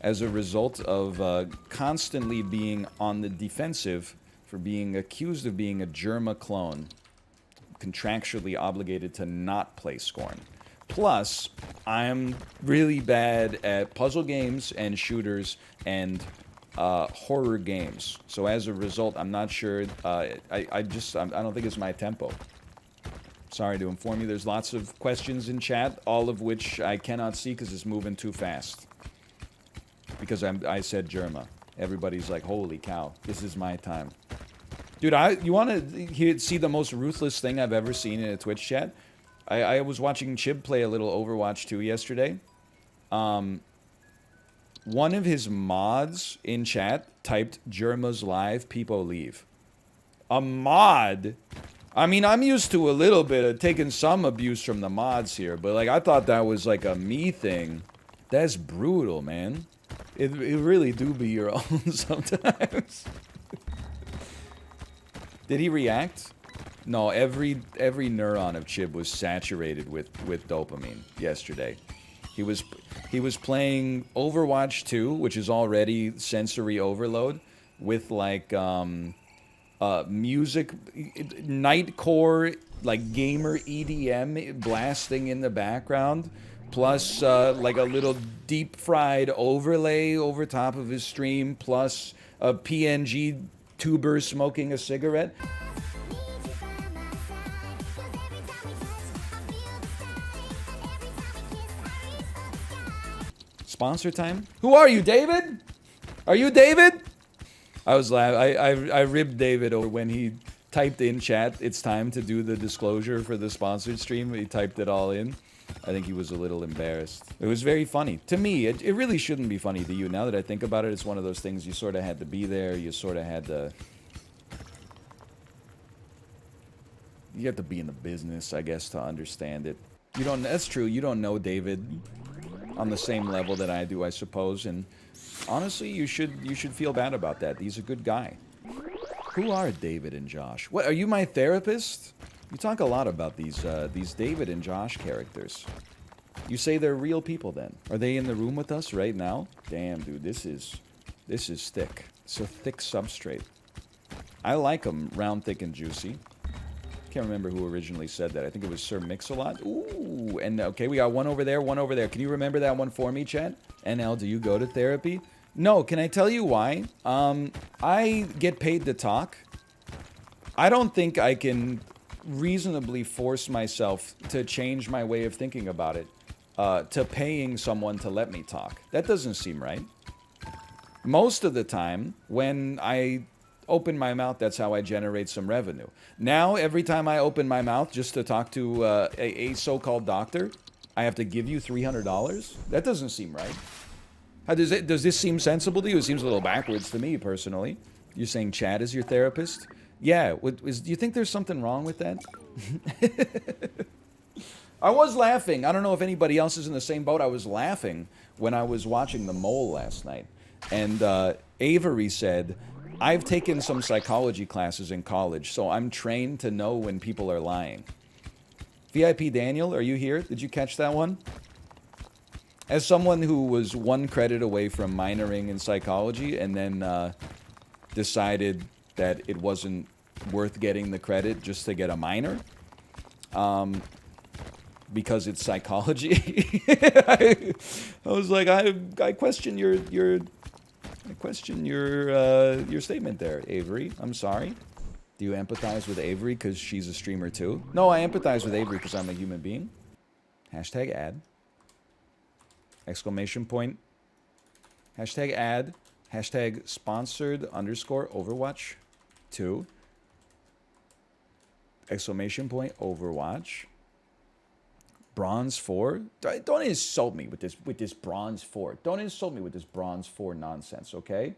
as a result of constantly being on the defensive for being accused of being a Jerma clone, contractually obligated to not play Scorn. Plus, I'm really bad at puzzle games and shooters and horror games. So as a result, I'm not sure, I don't think it's my tempo. Sorry to inform you, there's lots of questions in chat, all of which I cannot see because it's moving too fast. Because I said Jerma. Everybody's like, holy cow, this is my time. Dude, you want to see the most ruthless thing I've ever seen in a Twitch chat? I was watching Chib play a little Overwatch 2 yesterday. One of his mods in chat typed Jerma's live peepoLeave. A mod? I mean, I'm used to a little bit of taking some abuse from the mods here, but like I thought that was like a me thing. That's brutal, man. It really do be your own sometimes. Did he react? No, every neuron of Chib was saturated with dopamine yesterday. He was playing Overwatch 2, which is already sensory overload, with like music, nightcore, like gamer EDM blasting in the background, plus like a little deep fried overlay over top of his stream, plus a PNG tuber smoking a cigarette. Sponsor time? Who are you, David? Are you David? I was laughing. I ribbed David over when he typed in chat, it's time to do the disclosure for the sponsored stream. He typed it all in. I think he was a little embarrassed. It was very funny. To me, it really shouldn't be funny to you. Now that I think about it, it's one of those things you sort of had to be there. You sort of had to... You have to be in the business, I guess, to understand it. You don't... That's true. You don't know David. on the same level that I do, I suppose. And honestly, you should feel bad about that. He's a good guy. Who are David and Josh? What, are you my therapist? You talk a lot about these David and Josh characters. You say they're real people then. Are they in the room with us right now? Damn, dude, this is thick. It's a thick substrate. I like them round, thick, and juicy. Can't remember who originally said that. I think it was Sir Mix-a-Lot. Ooh, and okay, we got one over there, one over there. Can you remember that one for me, Chat? NL, do you go to therapy? No, can I tell you why? I get paid to talk. I don't think I can reasonably force myself to change my way of thinking about it to paying someone to let me talk. That doesn't seem right. Most of the time, when I open my mouth, that's how I generate some revenue. Now, every time I open my mouth just to talk to a so-called doctor, I have to give you $300? That doesn't seem right. How does this seem sensible to you? It seems a little backwards to me, personally. You're saying Chad is your therapist? Yeah. Do you think there's something wrong with that? I was laughing. I don't know if anybody else is in the same boat. I was laughing when I was watching The Mole last night. And Avery said, I've taken some psychology classes in college, so I'm trained to know when people are lying. VIP Daniel, are you here? Did you catch that one? As someone who was 1 credit away from minoring in psychology and then decided that it wasn't worth getting the credit just to get a minor, because it's psychology, I was like, I question your statement there, Avery. I'm sorry. Do you empathize with Avery because she's a streamer too? No, I empathize with Avery because I'm a human being. Hashtag ad. Exclamation point. Hashtag ad. Hashtag sponsored underscore Overwatch 2. Exclamation point Overwatch. Bronze 4? Don't insult me with this bronze 4. Don't insult me with this bronze 4 nonsense, okay?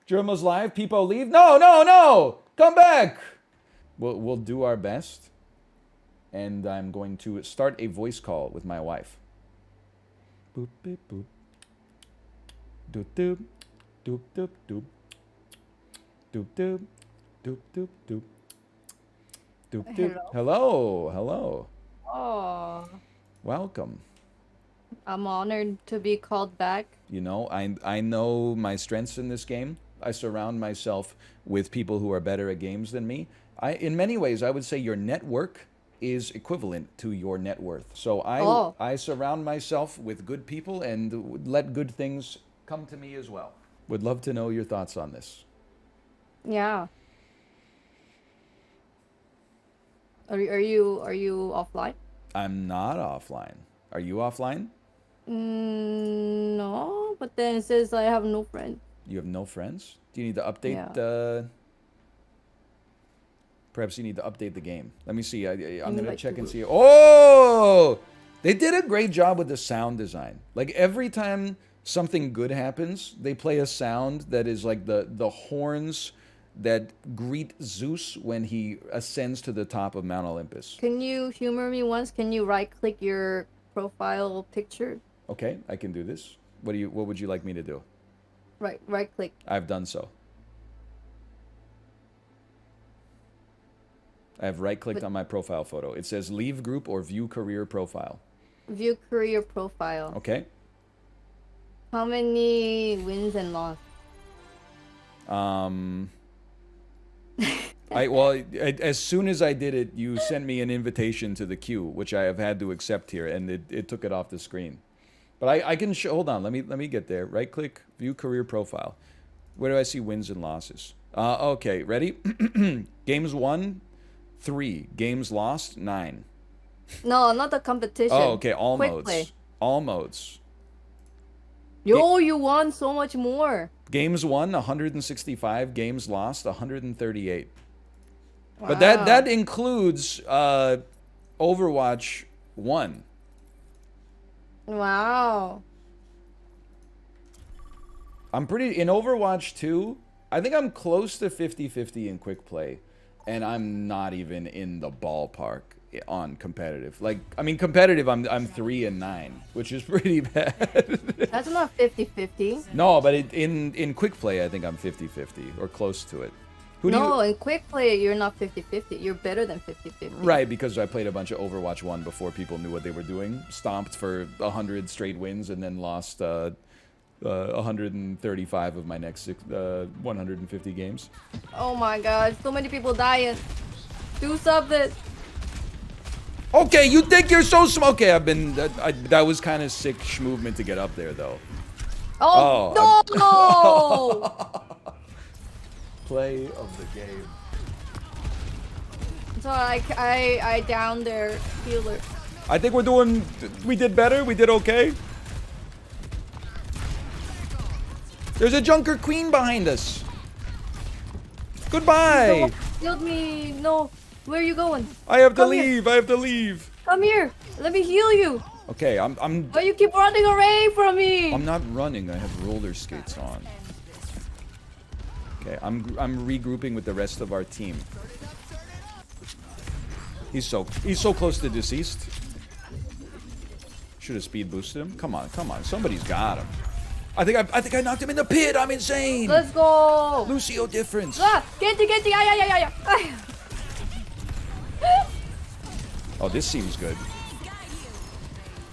Jerma's live. peepoLeave. No! Come back! We'll do our best. And I'm going to start a voice call with my wife. Boop, beep, boop. Doop, doop. Doop, doop, doop. Doop, doop. Doop, doop, doop. Doop, doop. Hello. Oh, Welcome. I'm honored to be called back. You know, I know my strengths in this game. I surround myself with people who are better at games than me. In many ways, I would say your network is equivalent to your net worth. So I surround myself with good people and let good things come to me as well. Would love to know your thoughts on this. Yeah. Are you offline? I'm not offline. Are you offline? No, but then it says I have no friends. You have no friends? Do you need to update? Yeah. Perhaps you need to update the game. Let me see. I'm going to Invite check to and group. see. Oh! They did a great job with the sound design. Like every time something good happens, they play a sound that is like the horns that greet Zeus when he ascends to the top of Mount Olympus. Can you humor me once? Can you right-click your profile picture? Okay, I can do this. What would you like me to do? Right-click. I've done so. I have right-clicked on my profile photo. It says leave group or view career profile. View career profile. Okay. How many wins and losses? As soon as I did it, you sent me an invitation to the queue, which I have had to accept here, and it took it off the screen. But I can show. Hold on, let me get there. Right click, view career profile. Where do I see wins and losses? Okay, ready? Games won, 3. Games lost, 9. No, not the competition. Oh, okay, all Quick modes. play. All modes. Yo, you won so much more. Games won, 165. Games lost, 138. Wow. But that includes Overwatch 1. Wow. I'm pretty... In Overwatch 2, I think I'm close to 50-50 in quick play. And I'm not even in the ballpark on competitive. Like, I mean, competitive, I'm 3-9, which is pretty bad. That's not 50-50. No, but in quick play, I think I'm 50-50 or close to it. Who do No, you... in quick play, you're not 50-50. You're better than 50-50. Right, because I played a bunch of Overwatch 1 before people knew what they were doing. Stomped for 100 straight wins and then lost 135 of my next 150 games. Oh my god, so many people dying. Do something. Okay, you think you're so smart. Okay, I've been... that was kind of sick movement to get up there, though. Oh, no! Play of the game. So I downed their healer. I think we're doing... We did better. We did okay. There's a Junker Queen behind us. Goodbye. No, healed me. No. Where are you going? I have to Come leave. here. I have to leave. Come here. Let me heal you. Okay, I'm Why you keep running away from me? I'm not running. I have roller skates on. Okay, I'm regrouping with the rest of our team. He's so close to deceased. Should have speed boosted him. Come on. Somebody's got him. I think I knocked him in the pit. I'm insane. Let's go. Lucio difference. Ah, get it. Ay. Oh, this seems good.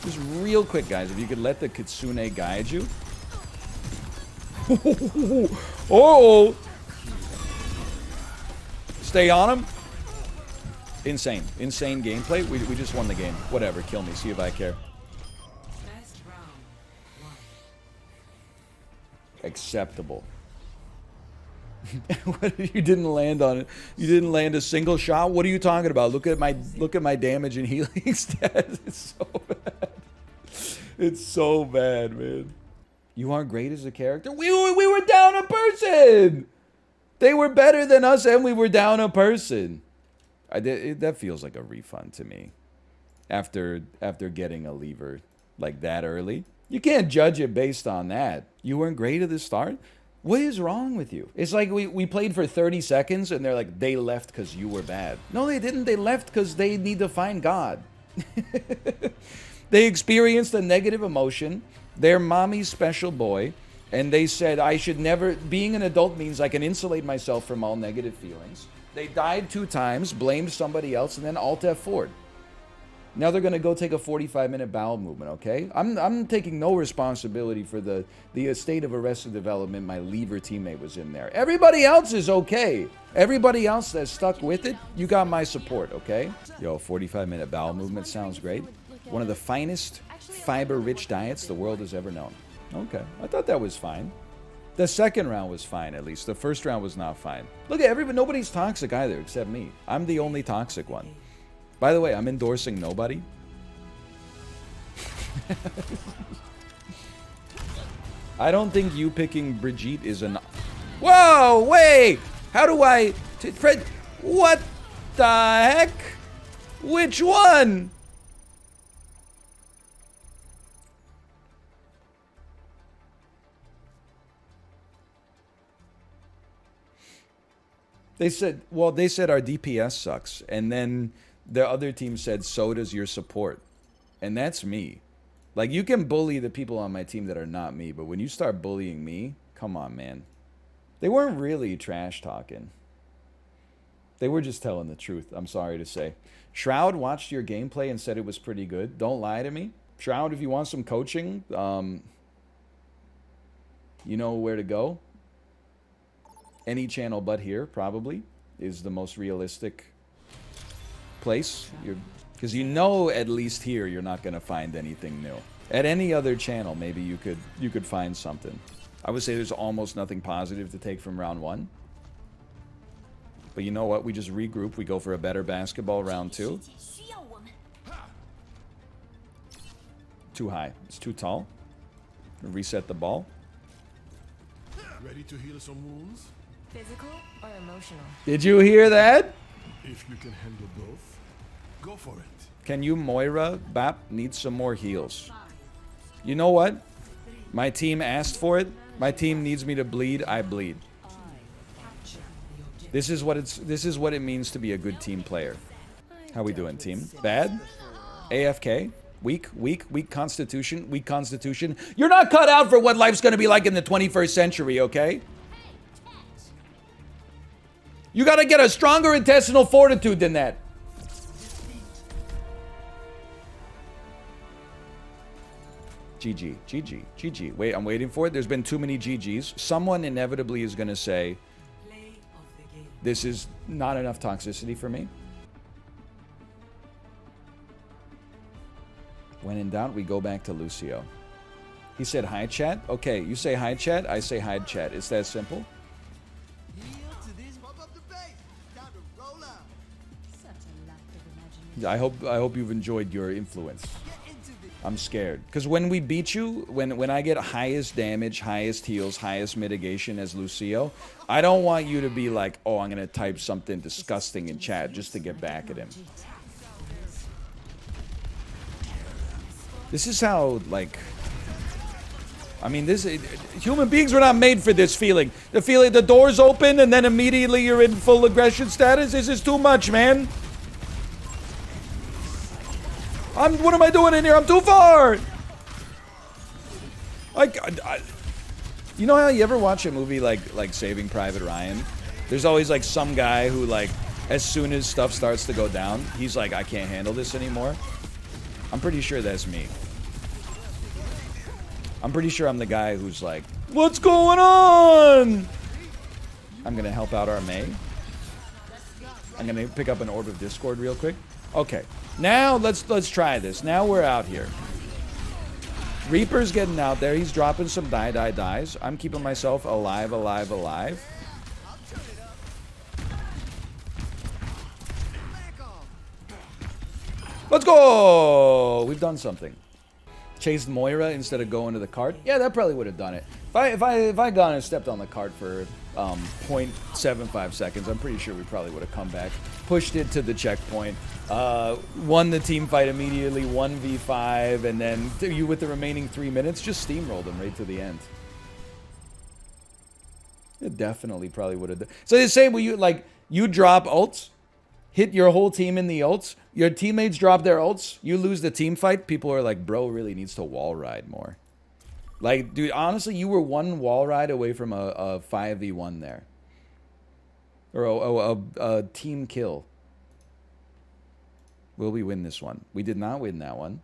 Just real quick, guys, if you could let the Kitsune guide you. Oh! Stay on him. Insane gameplay. We just won the game. Whatever, kill me. See if I care. Acceptable. What, you didn't land on it. You didn't land a single shot. What are you talking about? Look at my damage and healing stats. It's so bad. It's so bad, man. You aren't great as a character. We were down a person. They were better than us, and we were down a person. That feels like a refund to me. After getting a lever like that early, you can't judge it based on that. You weren't great at the start. What is wrong with you? It's like we played for 30 seconds and they're like, they left because you were bad. No, they didn't. They left because they need to find God. They experienced a negative emotion. They're mommy's special boy. And they said, I should never... Being an adult means I can insulate myself from all negative feelings. They died 2 times, blamed somebody else, and then Alt F4'd. Now they're going to go take a 45-minute bowel movement, okay? I'm taking no responsibility for the state of Arrested Development my lever teammate was in there. Everybody else is okay. Everybody else that's stuck with it, you got my support, okay? Yo, 45-minute bowel movement sounds great. One of the finest fiber-rich diets the world has ever known. Okay, I thought that was fine. The second round was fine, at least. The first round was not fine. Look at everybody. Nobody's toxic either, except me. I'm the only toxic one. By the way, I'm endorsing nobody. I don't think you picking Brigitte is an... Whoa, wait! How do I... What the heck? Which one? They said our DPS sucks. And then the other team said, so does your support. And that's me. Like, you can bully the people on my team that are not me, but when you start bullying me, come on, man. They weren't really trash talking. They were just telling the truth, I'm sorry to say. Shroud watched your gameplay and said it was pretty good. Don't lie to me. Shroud, if you want some coaching, you know where to go. Any channel but here, probably, is the most realistic place. Because you know at least here you're not going to find anything new. At any other channel, maybe you could find something. I would say there's almost nothing positive to take from round 1. But you know what? We just regroup. We go for a better basketball round 2. Too high. It's too tall. Reset the ball. Ready to heal some wounds? Physical or emotional? Did you hear that? If you can handle both, go for it. Can you, Moira? Bap needs some more heals. You know what? My team asked for it. My team needs me to bleed. I bleed. This is what it means to be a good team player. How we doing, team? Bad? AFK? Weak constitution? Weak constitution? You're not cut out for what life's gonna be like in the 21st century, okay? You gotta get a stronger intestinal fortitude than that. GG. Wait, I'm waiting for it. There's been too many GGs. Someone inevitably is gonna say, this is not enough toxicity for me. When in doubt, we go back to Lucio. He said hi, chat. Okay, you say hi, chat. I say hi, chat. It's that simple. I hope you've enjoyed your influence. I'm scared. Because when we beat you, when I get highest damage, highest heals, highest mitigation as Lucio, I don't want you to be like, oh, I'm going to type something disgusting in chat just to get back at him. This is how, like... I mean, human beings were not made for this feeling. The feeling the doors open and then immediately you're in full aggression status. This is too much, man. What am I doing in here? I'm too far. You know how you ever watch a movie like Saving Private Ryan? There's always like some guy who like, as soon as stuff starts to go down, he's like, I can't handle this anymore. I'm pretty sure that's me. I'm pretty sure I'm the guy who's like, what's going on? I'm gonna help out our May. I'm gonna pick up an Orb of Discord real quick. Okay, now let's try this. Now we're out here. Reaper's getting out there. He's dropping some dies. I'm keeping myself alive. Let's go! We've done something. Chased Moira instead of going to the cart. Yeah, that probably would have done it. If I gone and stepped on the cart for 0.75 seconds, I'm pretty sure we probably would have come back, pushed it to the checkpoint, won the team fight immediately, 1v5, and then you with the remaining 3 minutes just steamrolled them right to the end. It definitely probably would have. So they say, you drop ults, hit your whole team in the ults, your teammates drop their ults, you lose the team fight, people are like, bro really needs to wall ride more. Like, dude, honestly, you were one wall ride away from a 5v1 there. Or a team kill. Will we win this one? We did not win that one.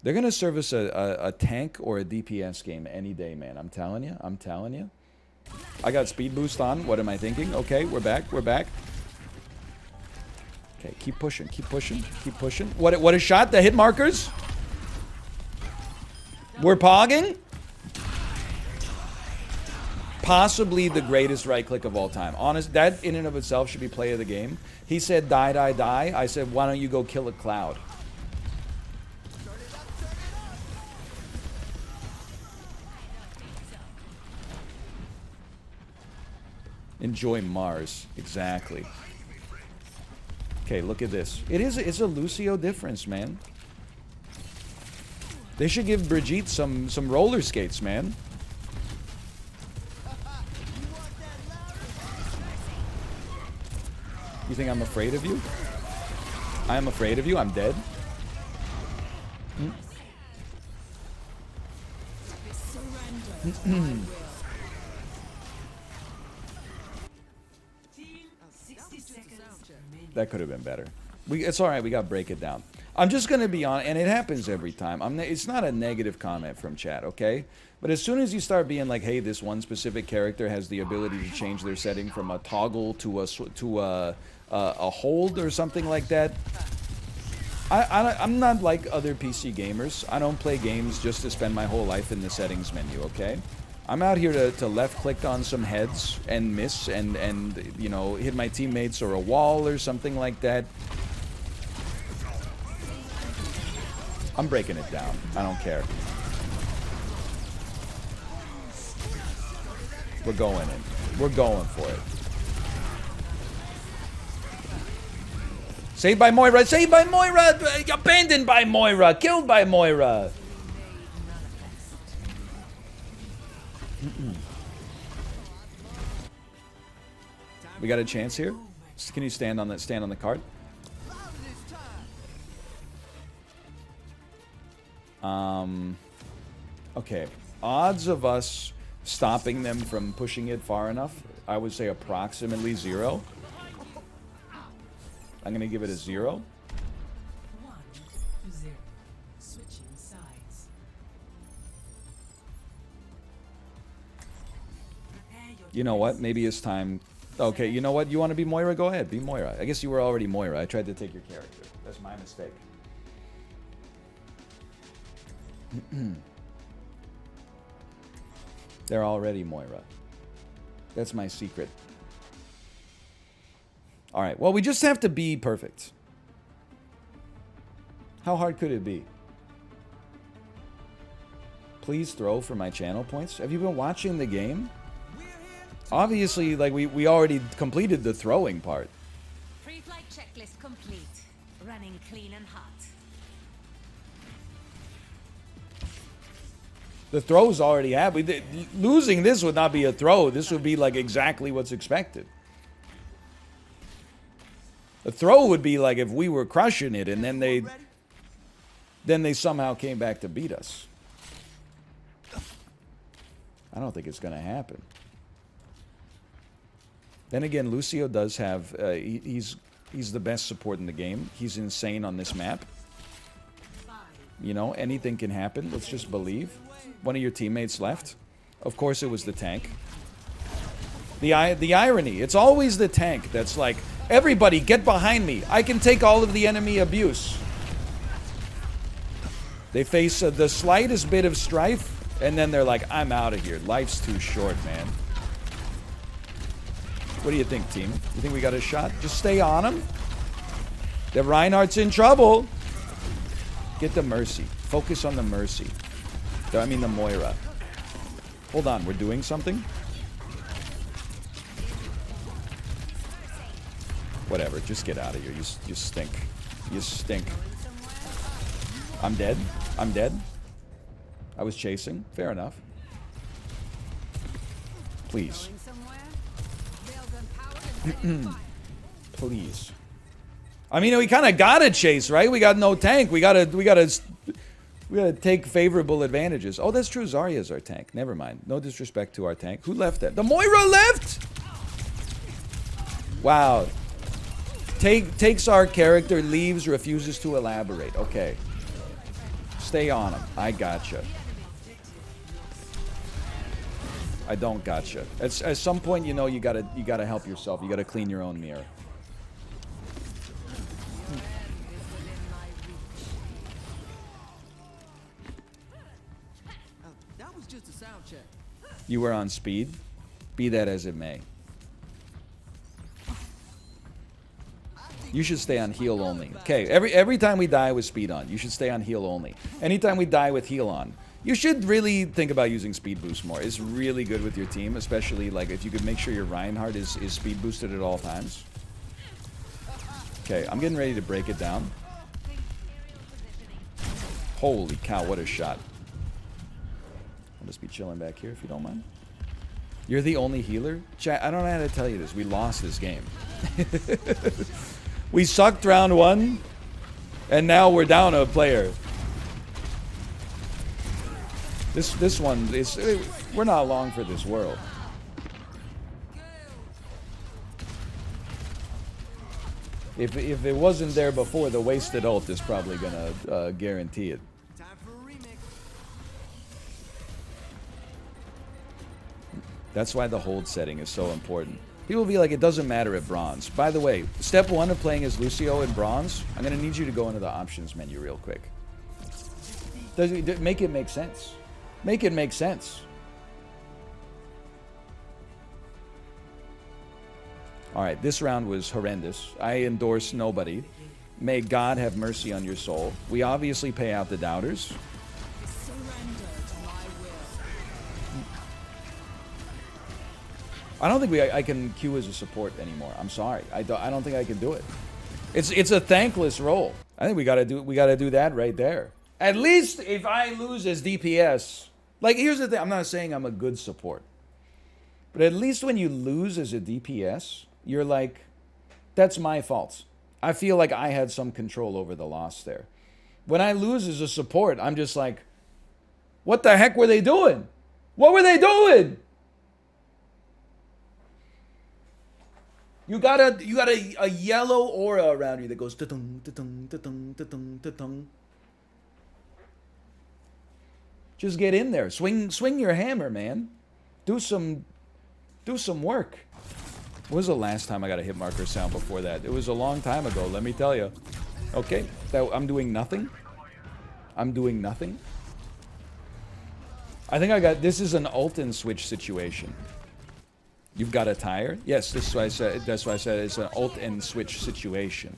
They're going to serve us a tank or a DPS game any day, man. I'm telling you. I got speed boost on. What am I thinking? Okay, we're back. Okay, keep pushing. What a shot. The hit markers. We're pogging. Possibly the greatest right click of all time. Honest, that in and of itself should be play of the game. He said die. I said, why don't you go kill a cloud? Enjoy Mars. Exactly. Okay, look at this. It's a Lucio difference, man. They should give Brigitte some roller skates, man. You think I'm afraid of you? I am afraid of you. I'm dead. That could have been better. It's all right. We got to break it down. I'm just going to be on, and it happens every time. It's not a negative comment from chat, okay? But as soon as you start being like, hey, this one specific character has the ability to change their setting from a toggle to a hold or something like that, I'm not like other PC gamers. I don't play games just to spend my whole life in the settings menu, okay? I'm out here to left click on some heads and miss and you know, hit my teammates or a wall or something like that. I'm breaking it down. I don't care. We're going in. We're going for it. Saved by Moira! Saved by Moira! Abandoned by Moira! Killed by Moira! We got a chance here? Can you stand on the cart? Okay. Odds of us stopping them from pushing it far enough, I would say approximately 0. I'm gonna give it a 0. 1-0. Switching sides. You know what? Maybe it's time. Okay, you know what? You want to be Moira? Go ahead. Be Moira. I guess you were already Moira. I tried to take your character. That's my mistake. They're already Moira. That's my secret. Alright, well, we just have to be perfect. How hard could it be? Please throw for my channel points. Have you been watching the game? Obviously, like, we already completed the throwing part. Pre-flight checklist complete. Running clean and hot. The throw's already happened. Losing this would not be a throw. This would be, like, exactly what's expected. A throw would be like if we were crushing it and then they somehow came back to beat us. I don't think it's going to happen. Then again, Lucio does have... he's the best support in the game. He's insane on this map. You know, anything can happen. Let's just believe. One of your teammates left. Of course it was the tank. The irony. It's always the tank that's like, everybody get behind me. I can take all of the enemy abuse. They face the slightest bit of strife, and then they're like, I'm out of here. Life's too short, man. What do you think, team? You think we got a shot? Just stay on him. The Reinhardt's in trouble. Get the Mercy. Focus on the Mercy. I mean the Moira. Hold on, we're doing something? Whatever, just get out of here. You stink. You stink. I'm dead. I'm dead. I was chasing. Fair enough. Please. Please. I mean, we kind of gotta chase, right? We got no tank. We gotta take favorable advantages. Oh, that's true. Zarya's our tank. Never mind. No disrespect to our tank. Who left that? The Moira left? Wow. Takes our character, leaves, refuses to elaborate. Okay. Stay on him. I gotcha. I don't gotcha. At some point, you know, you gotta help yourself. You gotta clean your own mirror. That was just a sound check. You were on speed. Be that as it may. You should stay on heal only. Okay, every time we die with speed on, you should stay on heal only. Anytime we die with heal on, you should really think about using speed boost more. It's really good with your team, especially like if you could make sure your Reinhardt is speed boosted at all times. Okay, I'm getting ready to break it down. Holy cow, what a shot. I'll just be chilling back here if you don't mind. You're the only healer? Chat, I don't know how to tell you this. We lost this game. We sucked round 1, and now we're down a player. This one is... We're not long for this world. If it wasn't there before, the wasted ult is probably gonna guarantee it. Time for a remix. That's why the hold setting is so important. People will be like, it doesn't matter at bronze. By the way, step 1 of playing as Lucio in bronze, I'm going to need you to go into the options menu real quick. Make it make sense. Make it make sense. Alright, this round was horrendous. I endorse nobody. May God have mercy on your soul. We obviously pay out the doubters. I don't think I can queue as a support anymore. I'm sorry. I don't think I can do it. It's a thankless role. I think we gotta do that right there. At least if I lose as DPS. Like, here's the thing. I'm not saying I'm a good support. But at least when you lose as a DPS, you're like, That's my fault. I feel like I had some control over the loss there. When I lose as a support, I'm just like, what the heck were they doing? What were they doing? You got a yellow aura around you that goes ta-tung, ta-tung, ta-tung, ta-tung, ta-tung. Just get in there. Swing your hammer, man. Do some work. When was the last time I got a hit marker sound before that? It was a long time ago, let me tell you. Okay, I'm doing nothing. I'm doing nothing. I think this is an ult and switch situation. You've got a tire? Yes, that's why I said it's an ult and switch situation.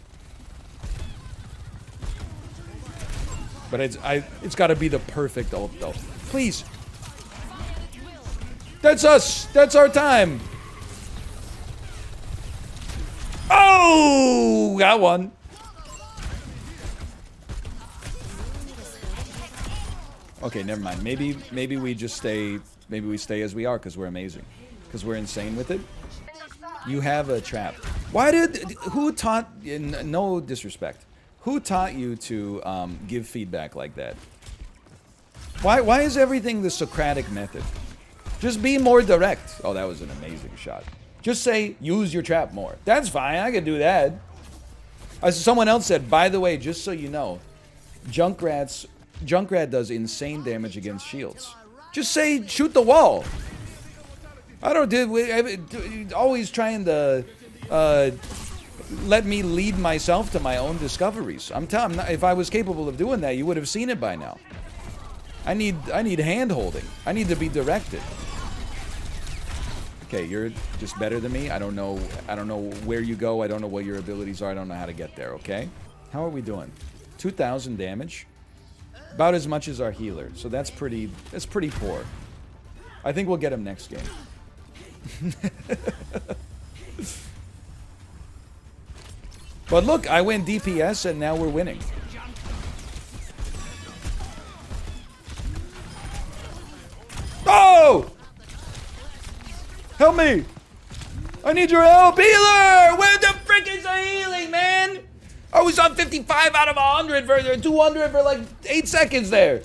But it's got to be the perfect ult though. Please. That's us. That's our time. Oh, got one. Okay, never mind. Maybe we just stay. Maybe we stay as we are because we're amazing. Because we're insane with it. You have a trap. Who taught? No disrespect. Who taught you to give feedback like that? Why is everything the Socratic method? Just be more direct. Oh, that was an amazing shot. Just say, use your trap more. That's fine, I can do that. Someone else said, by the way, just so you know, Junkrat does insane damage against shields. Just say, shoot the wall. I don't always trying to let me lead myself to my own discoveries. I'm telling, if I was capable of doing that, you would have seen it by now. I need hand holding. I need to be directed. Okay, you're just better than me. I don't know where you go. I don't know what your abilities are. I don't know how to get there, okay? How are we doing? 2,000 damage. About as much as our healer. So that's pretty poor. I think we'll get him next game. But look, I went DPS and now we're winning. Oh! Help me! I need your help! Healer! Where the frick is the healing, man? I was on 55 out of 100 for 200 for like 8 seconds there.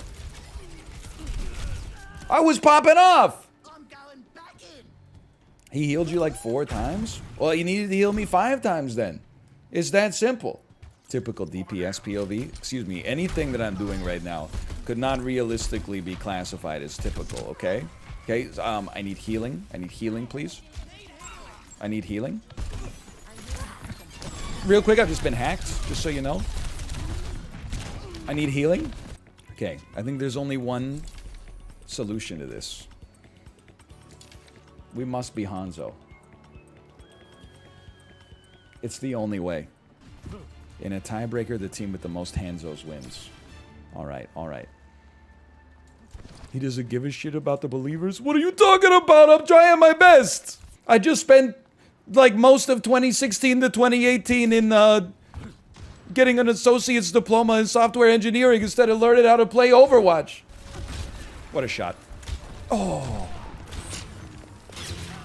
I was popping off. He healed you like 4 times? Well, you needed to heal me 5 times then. It's that simple. Typical DPS POV. Excuse me, anything that I'm doing right now could not realistically be classified as typical, okay? Okay, I need healing. I need healing, please. I need healing. Real quick, I've just been hacked, just so you know. I need healing. Okay, I think there's only one solution to this. We must be Hanzo. It's the only way. In a tiebreaker, the team with the most Hanzos wins. Alright, alright. He doesn't give a shit about the believers? What are you talking about? I'm trying my best! I just spent like most of 2016 to 2018 in getting an associate's diploma in software engineering instead of learning how to play Overwatch. What a shot. Oh.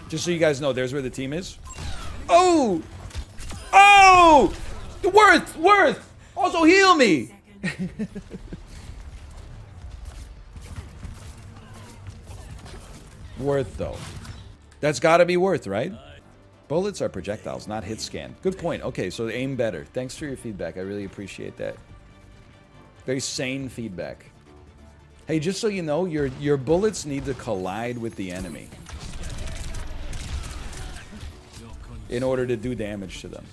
Just so you guys know, there's where the team is. Oh! Oh! Worth! Also heal me! Worth, though. That's gotta be worth, right? Bullets are projectiles, not hit scan. Good point. Okay, so aim better. Thanks for your feedback. I really appreciate that. Very sane feedback. Hey, just so you know, your bullets need to collide with the enemy in order to do damage to them.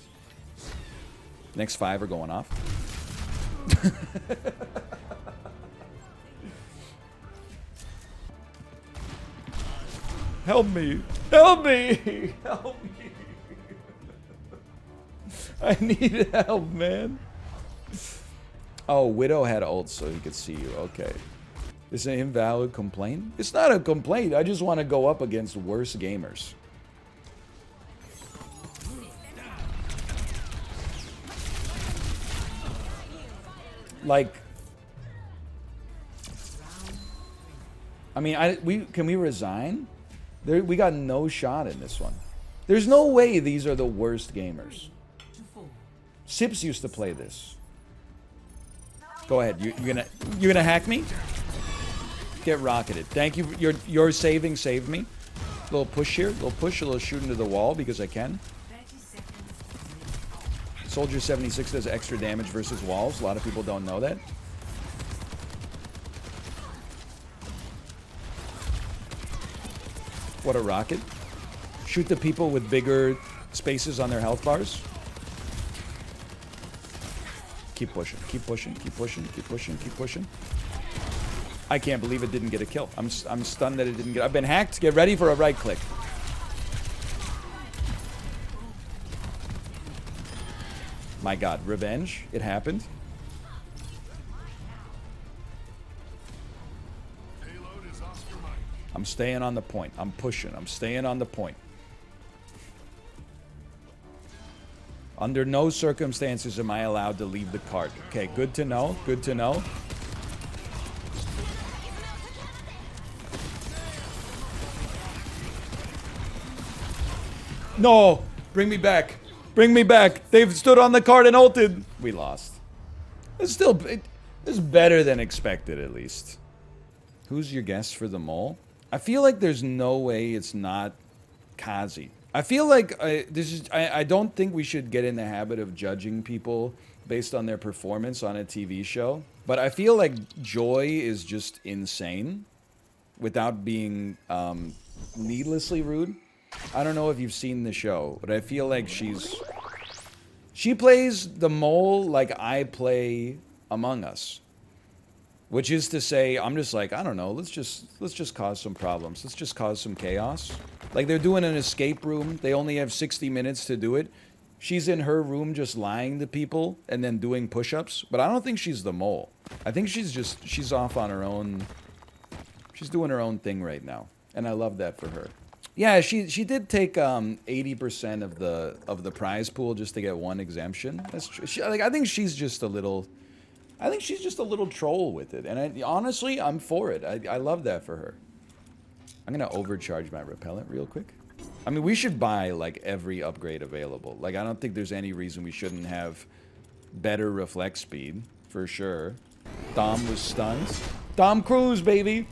Next 5 are going off. Help me! Help me! Help me! I need help, man. Oh, Widow had ult so he could see you. Okay. Is it an invalid complaint? It's not a complaint. I just want to go up against worse gamers. Like, I mean, can we resign? We got no shot in this one. There's no way these are the worst gamers. Sips used to play this. Go ahead. You're gonna hack me? Get rocketed. Thank you. Your saving saved me. Little push here. Little push. A little shoot into the wall because I can. Soldier 76 does extra damage versus walls. A lot of people don't know that. What a rocket. Shoot the people with bigger spaces on their health bars. Keep pushing, keep pushing, keep pushing, keep pushing, keep pushing. I can't believe it didn't get a kill. I'm stunned that it didn't get... I've been hacked. Get ready for a right click. My god, revenge. It happened. I'm staying on the point. I'm pushing. I'm staying on the point. Under no circumstances am I allowed to leave the cart. Okay, good to know. Good to know. No! Bring me back. Bring me back. They've stood on the cart and ulted. We lost. It's still... It's better than expected, at least. Who's your guess for the mole? I feel like there's no way it's not Kazi. I feel like I don't think we should get in the habit of judging people based on their performance on a TV show. But I feel like Joy is just insane without being needlessly rude. I don't know if you've seen the show, but I feel like she plays the mole like I play Among Us. Which is to say, I'm just like, I don't know, let's just cause some problems. Let's just cause some chaos. Like, they're doing an escape room. They only have 60 minutes to do it. She's in her room just lying to people and then doing push-ups. But I don't think she's the mole. I think she's off on her own. She's doing her own thing right now. And I love that for her. Yeah, she did take 80% of the prize pool just to get one exemption. That's true. I think she's just a little... I think she's just a little troll with it. And honestly, I'm for it. I love that for her. I'm going to overcharge my repellent real quick. I mean, we should buy, like, every upgrade available. Like, I don't think there's any reason we shouldn't have better reflex speed, for sure. Dom was stunned. Dom Cruise, baby!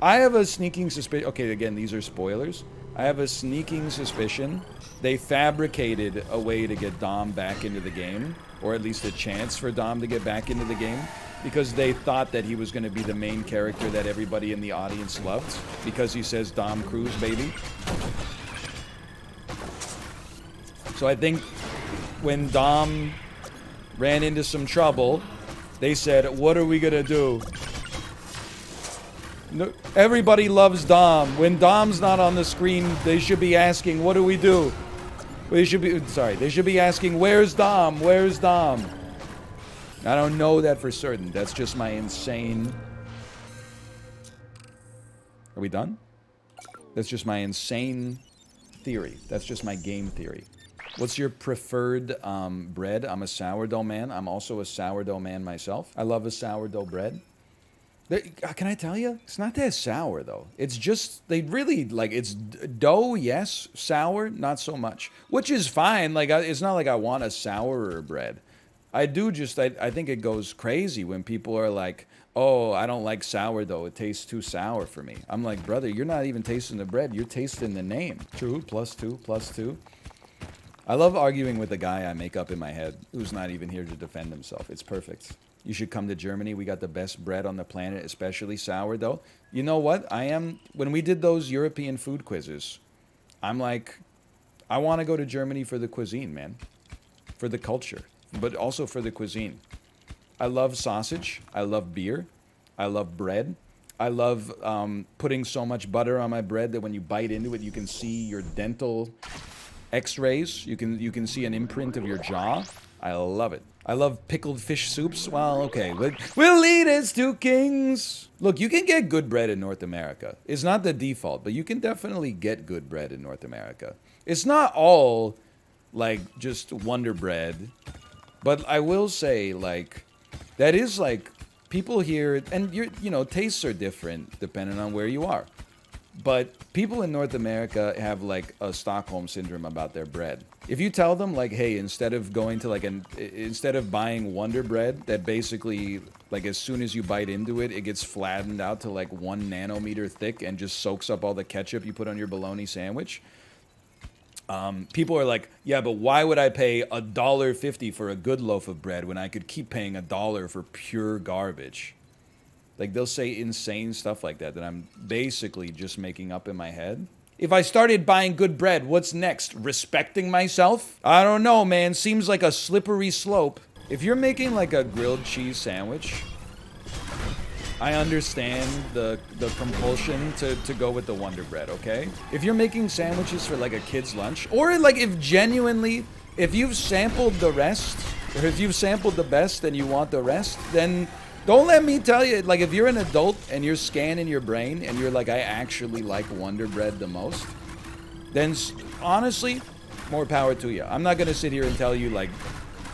I have a sneaking suspicion... Okay, again, these are spoilers. I have a sneaking suspicion they fabricated a way to get Dom back into the game. Or at least a chance for Dom to get back into the game. Because they thought that he was going to be the main character that everybody in the audience loved. Because he says Dom Cruise, baby. So I think when Dom ran into some trouble, they said, what are we going to do? No, everybody loves Dom. When Dom's not on the screen, they should be asking, what do we do? They should be asking, where's Dom? Where's Dom? I don't know that for certain. That's just my insane... Are we done? That's just my insane theory. That's just my game theory. What's your preferred bread? I'm a sourdough man. I'm also a sourdough man myself. I love a sourdough bread. Can I tell you? It's not that sour, though. It's just, they really, like, it's dough, yes. Sour, not so much. Which is fine. Like, it's not like I want a sourer bread. I do just, I think it goes crazy when people are like, oh, I don't like sourdough. It tastes too sour for me. I'm like, brother, you're not even tasting the bread. You're tasting the name. 2 + 2 + 2. I love arguing with the guy I make up in my head who's not even here to defend himself. It's perfect. You should come to Germany. We got the best bread on the planet, especially sourdough. You know what? When we did those European food quizzes, I'm like, I want to go to Germany for the cuisine, man. For the culture, but also for the cuisine. I love sausage. I love beer. I love bread. I love putting so much butter on my bread that when you bite into it, you can see your dental x-rays. You can see an imprint of your jaw. I love it. I love pickled fish soups. Well, okay. We'll lead as 2 kings. Look, you can get good bread in North America. It's not the default, but you can definitely get good bread in North America. It's not all, like, just Wonder Bread. But I will say, like, that is, like, people here, and you know, tastes are different depending on where you are. But people in North America have like a Stockholm syndrome about their bread. If you tell them like, hey, instead of going to like instead of buying Wonder Bread that basically like as soon as you bite into it, it gets flattened out to like 1 nanometer thick and just soaks up all the ketchup you put on your bologna sandwich. People are like, yeah, but why would I pay $1.50 for a good loaf of bread when I could keep paying $1 for pure garbage? Like, they'll say insane stuff like that I'm basically just making up in my head. If I started buying good bread, what's next? Respecting myself? I don't know, man. Seems like a slippery slope. If you're making, like, a grilled cheese sandwich, I understand the compulsion to go with the Wonder Bread, okay? If you're making sandwiches for, like, a kid's lunch, or, like, if genuinely, if you've sampled the rest, or if you've sampled the best and you want the rest, then... don't let me tell you, like, if you're an adult and you're scanning your brain and you're like, I actually like Wonder Bread the most, then honestly, more power to you. I'm not going to sit here and tell you, like,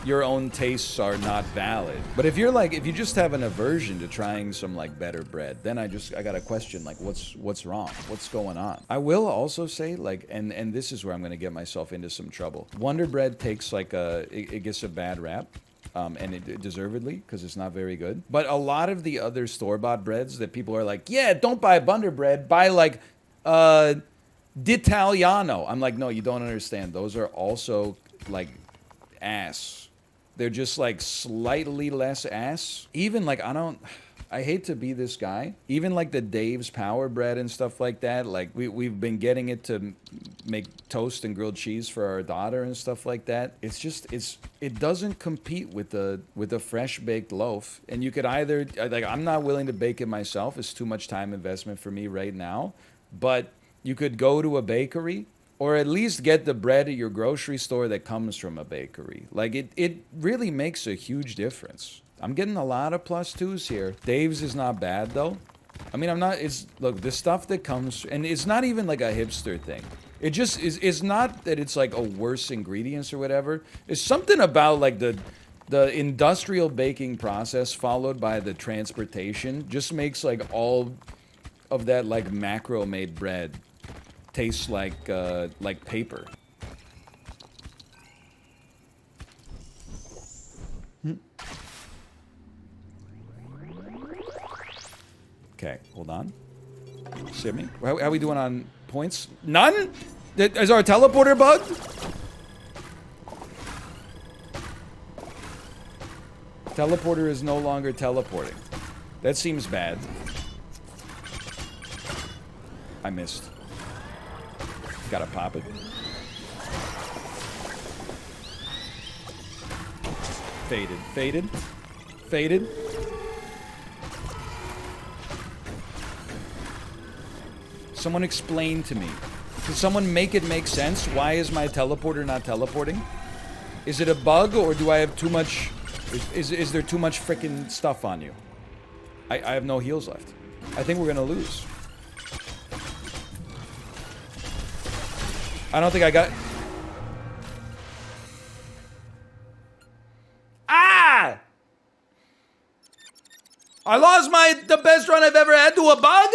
your own tastes are not valid. But if you're like, if you just have an aversion to trying some, like, better bread, then I got a question, like, what's wrong? What's going on? I will also say, like, and this is where I'm going to get myself into some trouble. Wonder Bread takes, like, it gets a bad rap. And it deservedly, because it's not very good. But a lot of the other store-bought breads that people are like, yeah, don't buy Wonder Bread, buy like D'Italiano. I'm like, no, you don't understand. Those are also like ass. They're just like slightly less ass. Even like, I hate to be this guy. Even like the Dave's Power Bread and stuff like that. Like we've been getting it to make toast and grilled cheese for our daughter and stuff like that. It's just it doesn't compete with a fresh baked loaf. And you could either like I'm not willing to bake it myself. It's too much time investment for me right now. But you could go to a bakery. Or at least get the bread at your grocery store that comes from a bakery. Like, it really makes a huge difference. I'm getting a lot of +2s here. Dave's is not bad, though. I mean, look, the stuff that comes... and it's not even, like, a hipster thing. It just is... it's not that it's, like, a worse ingredients or whatever. It's something about, like, the industrial baking process followed by the transportation just makes, like, all of that, like, macro-made bread... tastes like paper. Okay, hold on. Shimmy. How we doing on points? None? Is our teleporter bugged? Teleporter is no longer teleporting. That seems bad. I missed. Gotta pop it. Faded. Faded. Faded. Someone explain to me. Can someone make it make sense? Why is my teleporter not teleporting? Is it a bug or do I have too much... Is there too much frickin' stuff on you? I have no heals left. I think we're gonna lose. I don't think I got... Ah! I lost the best run I've ever had to a bug?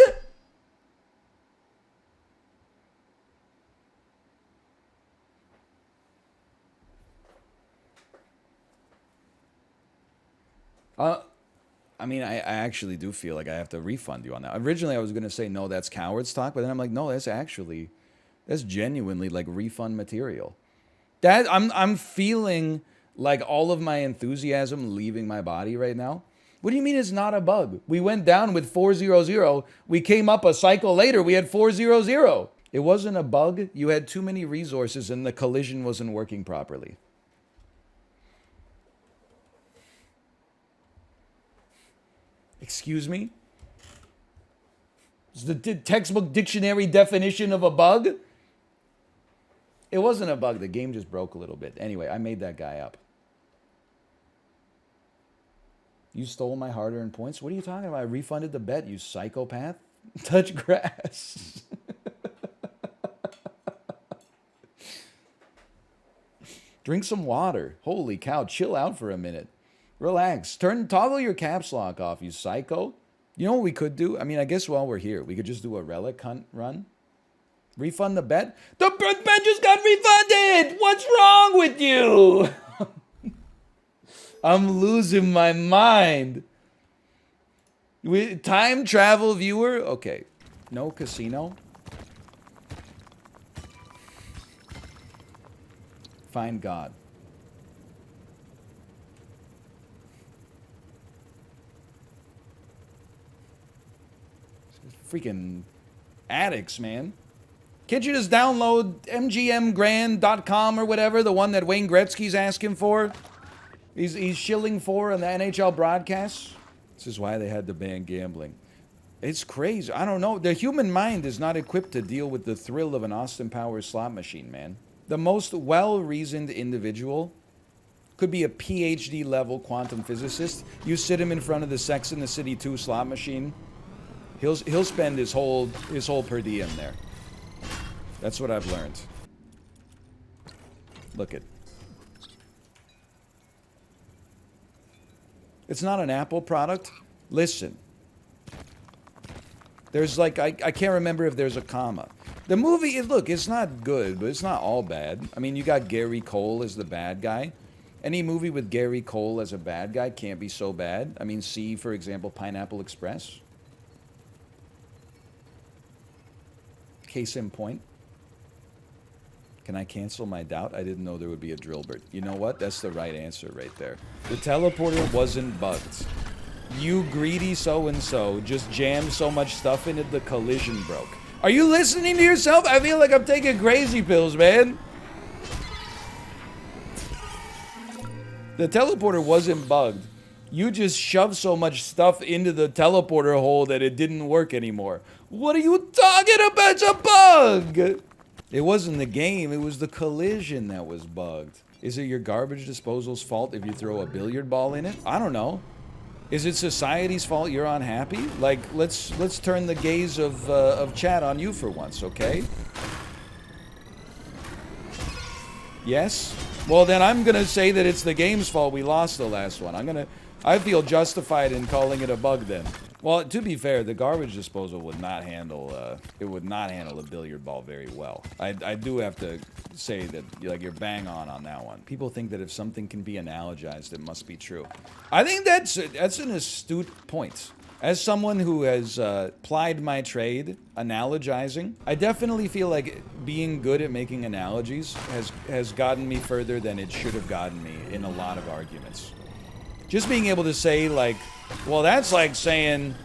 I mean, I actually do feel like I have to refund you on that. Originally, I was going to say, no, that's coward's talk. But then I'm like, no, that's genuinely, like, refund material. I'm feeling like all of my enthusiasm leaving my body right now. What do you mean it's not a bug? We went down with 400. We came up a cycle later. We had 400. It wasn't a bug. You had too many resources and the collision wasn't working properly. Excuse me? Is the textbook dictionary definition of a bug? It wasn't a bug. The game just broke a little bit. Anyway, I made that guy up. You stole my hard-earned points? What are you talking about? I refunded the bet, you psychopath. Touch grass. Drink some water. Holy cow, chill out for a minute. Relax. Toggle your caps lock off, you psycho. You know what we could do? I mean, I guess while we're here, we could just do a relic hunt run. Refund the bet? The bet just got refunded! What's wrong with you? I'm losing my mind. Time travel viewer? Okay. No casino. Find God. Freaking addicts, man. Can't you just download mgmgrand.com or whatever, the one that Wayne Gretzky's asking for? He's shilling for on the NHL broadcasts. This is why they had to ban gambling. It's crazy. I don't know. The human mind is not equipped to deal with the thrill of an Austin Powers slot machine, man. The most well-reasoned individual could be a PhD level quantum physicist. You sit him in front of the Sex and the City 2 slot machine. He'll spend his whole per diem there. That's what I've learned. Look it. It's not an Apple product. Listen. There's like, I can't remember if there's a comma. The movie, look, it's not good, but it's not all bad. I mean, you got Gary Cole as the bad guy. Any movie with Gary Cole as a bad guy can't be so bad. I mean, see, for example, Pineapple Express. Case in point. Can I cancel my doubt? I didn't know there would be a drillbert. You know what? That's the right answer right there. The teleporter wasn't bugged. You greedy so-and-so just jammed so much stuff in it the collision broke. Are you listening to yourself? I feel like I'm taking crazy pills, man. The teleporter wasn't bugged. You just shoved so much stuff into the teleporter hole that it didn't work anymore. What are you talking about? It's a bug! It wasn't the game, it was the collision that was bugged. Is it your garbage disposal's fault if you throw a billiard ball in it? I don't know. Is it society's fault you're unhappy? Like, let's turn the gaze of chat on you for once, okay? Yes? Well, then I'm gonna say that it's the game's fault we lost the last one. I feel justified in calling it a bug then. Well, to be fair, the garbage disposal would not handle a billiard ball very well. I do have to say that you're bang on that one. People think that if something can be analogized, it must be true. I think that's an astute point. As someone who has plied my trade, analogizing, I definitely feel like being good at making analogies has gotten me further than it should have gotten me in a lot of arguments. Just being able to say, like, well, that's like saying,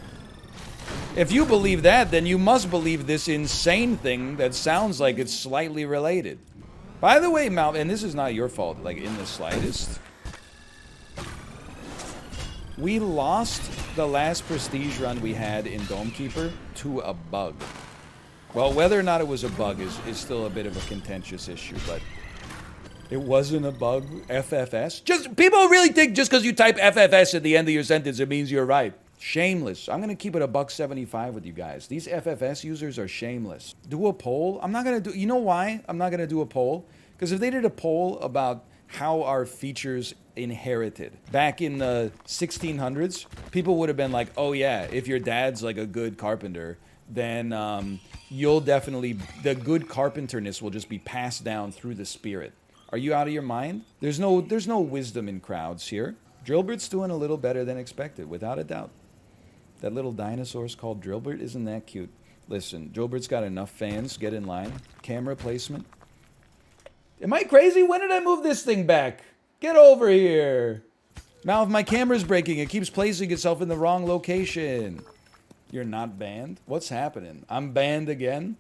if you believe that, then you must believe this insane thing that sounds like it's slightly related. By the way, Mal, and this is not your fault, like, in the slightest. We lost the last prestige run we had in Domekeeper to a bug. Well, whether or not it was a bug is still a bit of a contentious issue, but it wasn't a bug. FFS? Just people really think just because you type FFS at the end of your sentence, it means you're right. Shameless. I'm gonna keep it $1.75 with you guys. These FFS users are shameless. Do a poll? I'm not gonna do. You know why I'm not gonna do a poll? Because if they did a poll about how our features inherited back in the 1600s, people would have been like, oh yeah, if your dad's like a good carpenter, then you'll definitely, the good carpenterness will just be passed down through the spirit. Are you out of your mind? There's no wisdom in crowds here. Drillbert's doing a little better than expected, without a doubt. That little dinosaur's called Drillbert, isn't that cute? Listen, Drillbert's got enough fans, get in line. Camera placement. Am I crazy? When did I move this thing back? Get over here. Now if my camera's breaking, it keeps placing itself in the wrong location. You're not banned? What's happening? I'm banned again?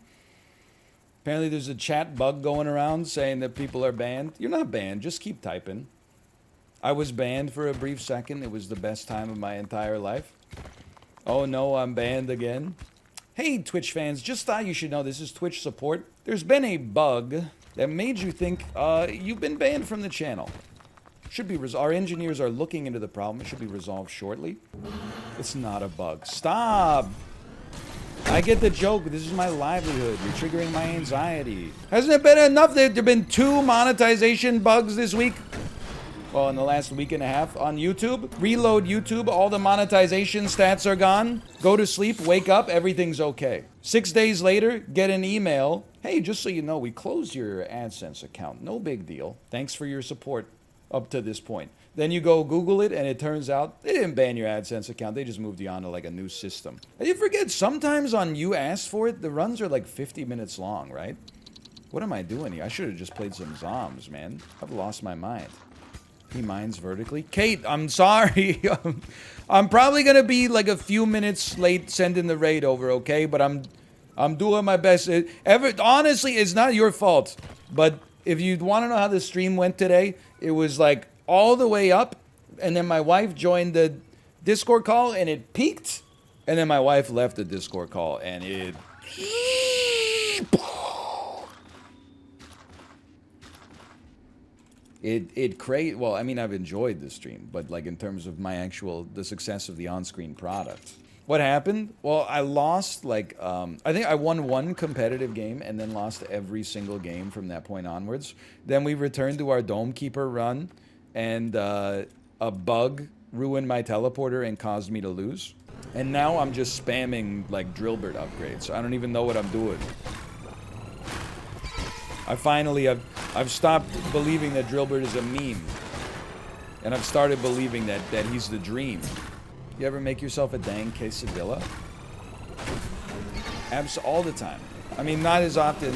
Apparently there's a chat bug going around saying that people are banned. You're not banned, just keep typing. I was banned for a brief second. It was the best time of my entire life. Oh no, I'm banned again. Hey Twitch fans, just thought you should know this is Twitch support. There's been a bug that made you think you've been banned from the channel. Should be our engineers are looking into the problem. It should be resolved shortly. It's not a bug. Stop! I get the joke. This is my livelihood. You're triggering my anxiety. Hasn't it been enough that there have been 2 monetization bugs this week? Well, in the last week and a half on YouTube. Reload YouTube, all the monetization stats are gone. Go to sleep, wake up, everything's okay. 6 days later, get an email. Hey, just so you know, we closed your AdSense account. No big deal. Thanks for your support up to this point. Then you go Google it, and it turns out they didn't ban your AdSense account. They just moved you on to like a new system. And you forget, sometimes on You Asked For It, the runs are like 50 minutes long, right? What am I doing here? I should have just played some Zombs, man. I've lost my mind. He mines vertically. Kate, I'm sorry. I'm probably gonna be like a few minutes late sending the raid over, okay? But I'm doing my best. Honestly, it's not your fault. But if you want to know how the stream went today, it was like all the way up, and then my wife joined the Discord call, and it peaked, and then my wife left the Discord call, and it. Well, I mean, I've enjoyed the stream, but like in terms of the success of the on-screen product. What happened? Well, I lost like, I think I won one competitive game and then lost every single game from that point onwards. Then we returned to our Dome Keeper run, and a bug ruined my teleporter and caused me to lose. And now I'm just spamming like drillbert upgrades. I don't even know what I'm doing. I've stopped believing that drillbert is a meme. And I've started believing that he's the dream. You ever make yourself a dang quesadilla? All the time. I mean, not as often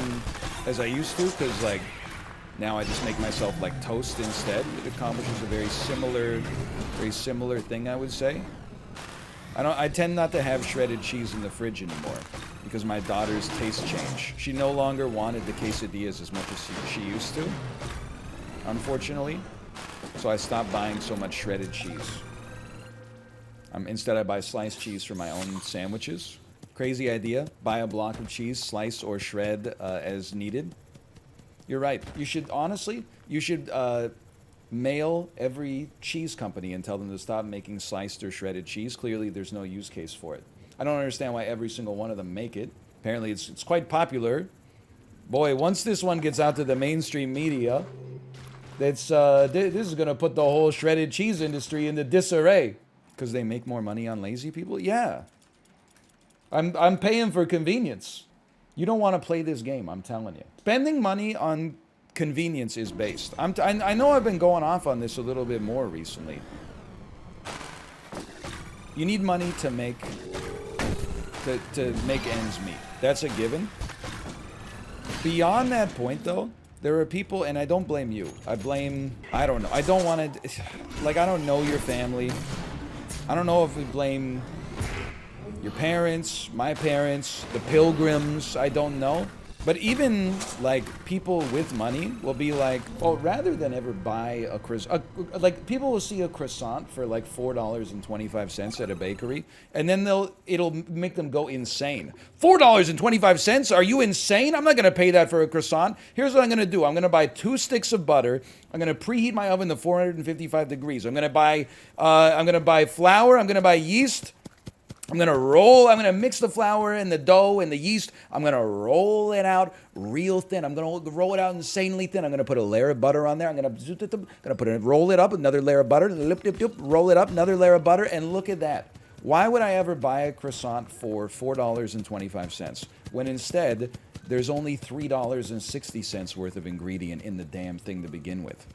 as I used to, because like now I just make myself like toast instead. It accomplishes a very similar thing, I would say. I tend not to have shredded cheese in the fridge anymore because my daughter's taste changed. She no longer wanted the quesadillas as much as she used to, unfortunately. So I stopped buying so much shredded cheese. Instead, I buy sliced cheese for my own sandwiches. Crazy idea. Buy a block of cheese, slice or shred as needed. You're right. You should mail every cheese company and tell them to stop making sliced or shredded cheese. Clearly, there's no use case for it. I don't understand why every single one of them make it. Apparently, it's quite popular. Boy, once this one gets out to the mainstream media, this is going to put the whole shredded cheese industry into disarray. Because they make more money on lazy people? Yeah. I'm paying for convenience. You don't want to play this game, I'm telling you. Spending money on convenience is based. I know I've been going off on this a little bit more recently. You need money to make ends meet. That's a given. Beyond that point, though, there are people, and I don't blame you. I don't know. I don't want to, like, I don't know your family. I don't know if we blame your parents, my parents, the pilgrims, I don't know. But even, like, people with money will be like, well, rather than ever buy a croissant, like, people will see a croissant for, like, $4.25 at a bakery, and then it'll make them go insane. $4.25? Are you insane? I'm not going to pay that for a croissant. Here's what I'm going to do. I'm going to buy 2 sticks of butter. I'm going to preheat my oven to 455 degrees. I'm going to buy flour. I'm going to buy yeast. I'm going to mix the flour and the dough and the yeast. I'm going to roll it out real thin. I'm going to roll it out insanely thin. I'm going to put a layer of butter on there. I'm going to roll it up, another layer of butter, roll it up, another layer of butter, and look at that. Why would I ever buy a croissant for $4.25 when instead there's only $3.60 worth of ingredient in the damn thing to begin with?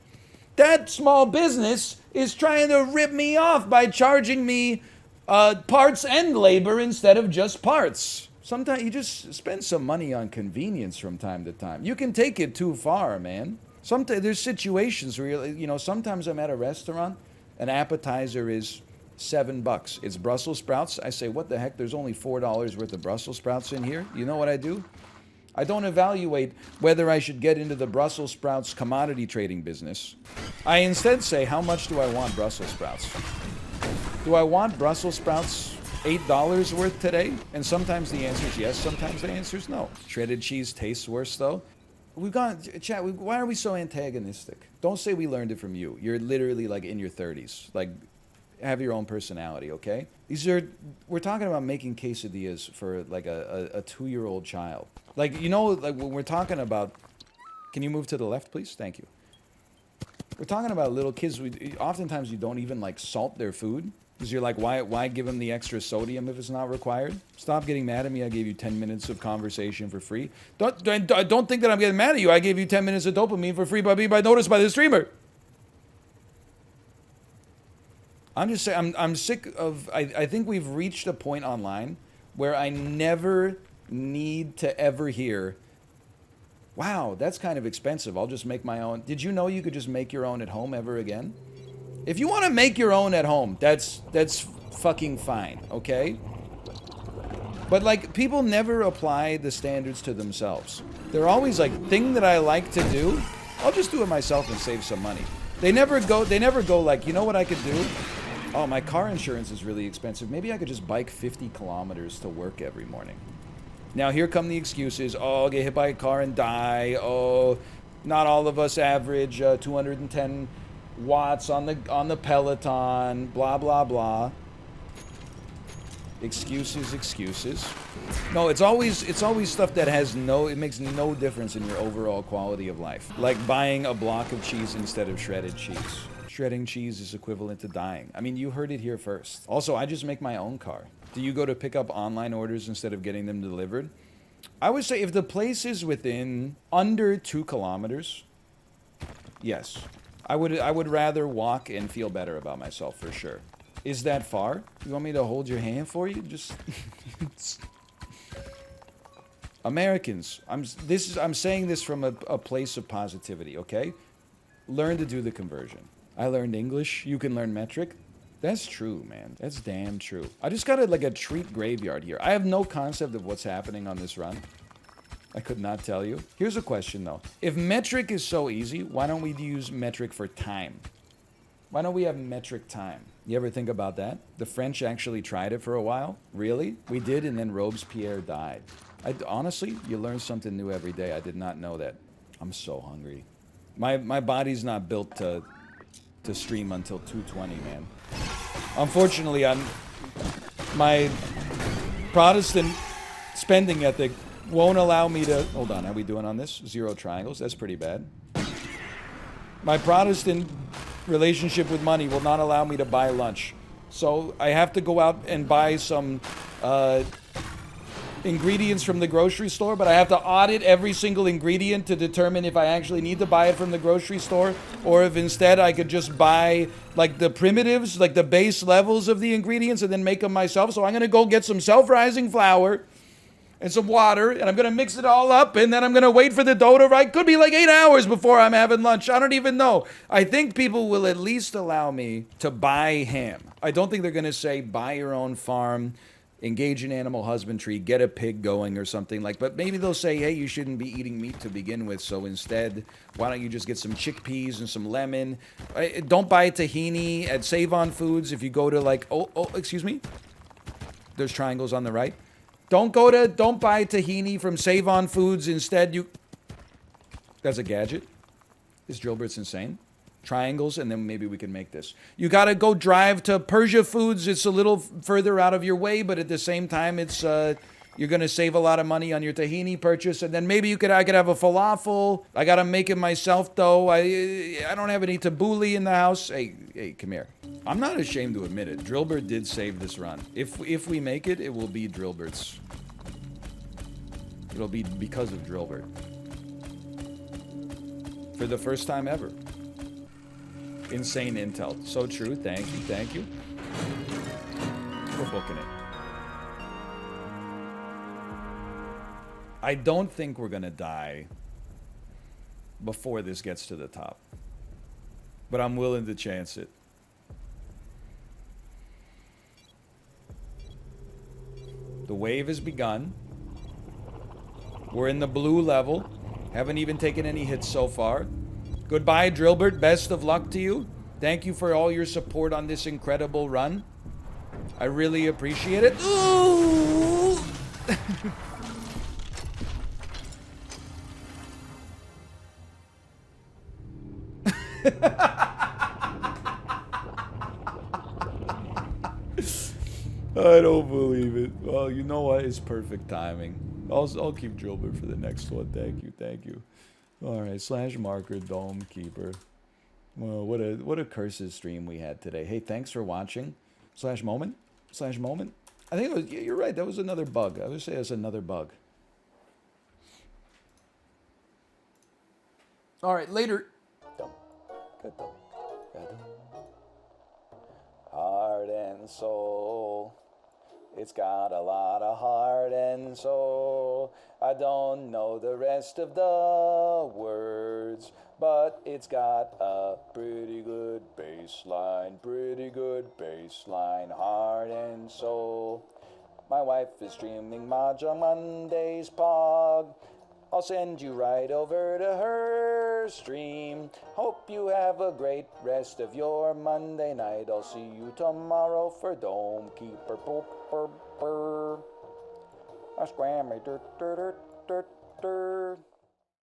That small business is trying to rip me off by charging me parts and labor instead of just parts. Sometimes you just spend some money on convenience from time to time. You can take it too far, man. Sometimes there's situations where, sometimes I'm at a restaurant, an appetizer is $7. It's Brussels sprouts. I say, what the heck? There's only $4 worth of Brussels sprouts in here. You know what I do? I don't evaluate whether I should get into the Brussels sprouts commodity trading business. I instead say, how much do I want Brussels sprouts? Do I want Brussels sprouts $8 worth today? And sometimes the answer is yes, sometimes the answer is no. Shredded cheese tastes worse, though. Why are we so antagonistic? Don't say we learned it from you. You're literally like in your 30s. Like, have your own personality, okay? We're talking about making quesadillas for like a 2-year-old child. Like, like when we're talking about, can you move to the left, please? Thank you. We're talking about little kids. Oftentimes you don't even like salt their food. Because you're like, why give them the extra sodium if it's not required? Stop getting mad at me. I gave you 10 minutes of conversation for free. Don't think that I'm getting mad at you. I gave you 10 minutes of dopamine for free by being noticed by the streamer. I'm just saying, I'm sick of, I think we've reached a point online where I never need to ever hear, wow, that's kind of expensive. I'll just make my own. Did you know you could just make your own at home ever again? If you want to make your own at home, that's fucking fine, okay? But like, people never apply the standards to themselves. They're always like, thing that I like to do, I'll just do it myself and save some money. They never go like, you know what I could do? Oh, my car insurance is really expensive. Maybe I could just bike 50 kilometers to work every morning. Now here come the excuses. Oh, I'll get hit by a car and die. Oh, not all of us average 210 watts on the Peloton, blah blah blah. Excuses. No, it's always stuff that has it makes no difference in your overall quality of life. Like buying a block of cheese instead of shredded cheese. Shredding cheese is equivalent to dying. I mean, you heard it here first. Also, I just make my own car. Do you go to pick up online orders instead of getting them delivered? I would say if the place is within under 2 kilometers, yes. I would rather walk and feel better about myself for sure. Is that far? You want me to hold your hand for you? Just Americans. I'm saying this from a place of positivity, okay? Learn to do the conversion. I learned English. You can learn metric. That's true, man. That's damn true. I just got a treat graveyard here. I have no concept of what's happening on this run. I could not tell you. Here's a question, though. If metric is so easy, why don't we use metric for time? Why don't we have metric time? You ever think about that? The French actually tried it for a while. Really? We did, and then Robespierre died. Honestly, you learn something new every day. I did not know that. I'm so hungry. My body's not built to stream until 2:20, man. Unfortunately, my Protestant spending ethic won't allow me to... Hold on, how are we doing on this? 0 triangles, that's pretty bad. My Protestant relationship with money will not allow me to buy lunch. So I have to go out and buy some ingredients from the grocery store, but I have to audit every single ingredient to determine if I actually need to buy it from the grocery store, or if instead I could just buy like the primitives, like the base levels of the ingredients, and then make them myself. So I'm gonna go get some self-rising flour and some water, and I'm gonna mix it all up, and then I'm gonna wait for the dough to rise. Could be like 8 hours before I'm having lunch. I don't even know. I think people will at least allow me to buy ham. I don't think they're gonna say buy your own farm, engage in animal husbandry, get a pig going or something like, but maybe they'll say, hey, you shouldn't be eating meat to begin with, so instead, why don't you just get some chickpeas and some lemon? Don't buy tahini at Save On Foods. If you go to like, excuse me? There's triangles on the right. Don't buy tahini from Save On Foods. Instead, that's a gadget. This Drillbert's insane. Triangles, and then maybe we can make this. You gotta go drive to Persia Foods. It's a little further out of your way, but at the same time, it's you're gonna save a lot of money on your tahini purchase. And then maybe I could have a falafel. I gotta make it myself though. I don't have any tabbouleh in the house. Hey, come here. I'm not ashamed to admit it. Drillbert did save this run. If we make it, it will be Drillbert's. It'll be because of Drillbert. For the first time ever. Insane intel. So true. Thank you. We're booking it. I don't think we're gonna die before this gets to the top. But I'm willing to chance it. The wave has begun. We're in the blue level. Haven't even taken any hits so far. Goodbye, Drillbert. Best of luck to you. Thank you for all your support on this incredible run. I really appreciate it. Ooh! I don't believe it. Well, you know what? It's perfect timing. I'll keep Drillbert for the next one. Thank you. All right, /marker dome keeper. Well, what a curses stream we had today. Hey, thanks for watching. /moment. I think it was, you're right, that was another bug. I would say it's another bug. All right, later. Heart and soul. It's got a lot of heart and soul. I don't know the rest of the words, but it's got a pretty good bass line, heart and soul. My wife is streaming Mahjong Monday's Pog. I'll send you right over to her stream. Hope you have a great rest of your Monday night. I'll see you tomorrow for Dome Keeper. A scrammy.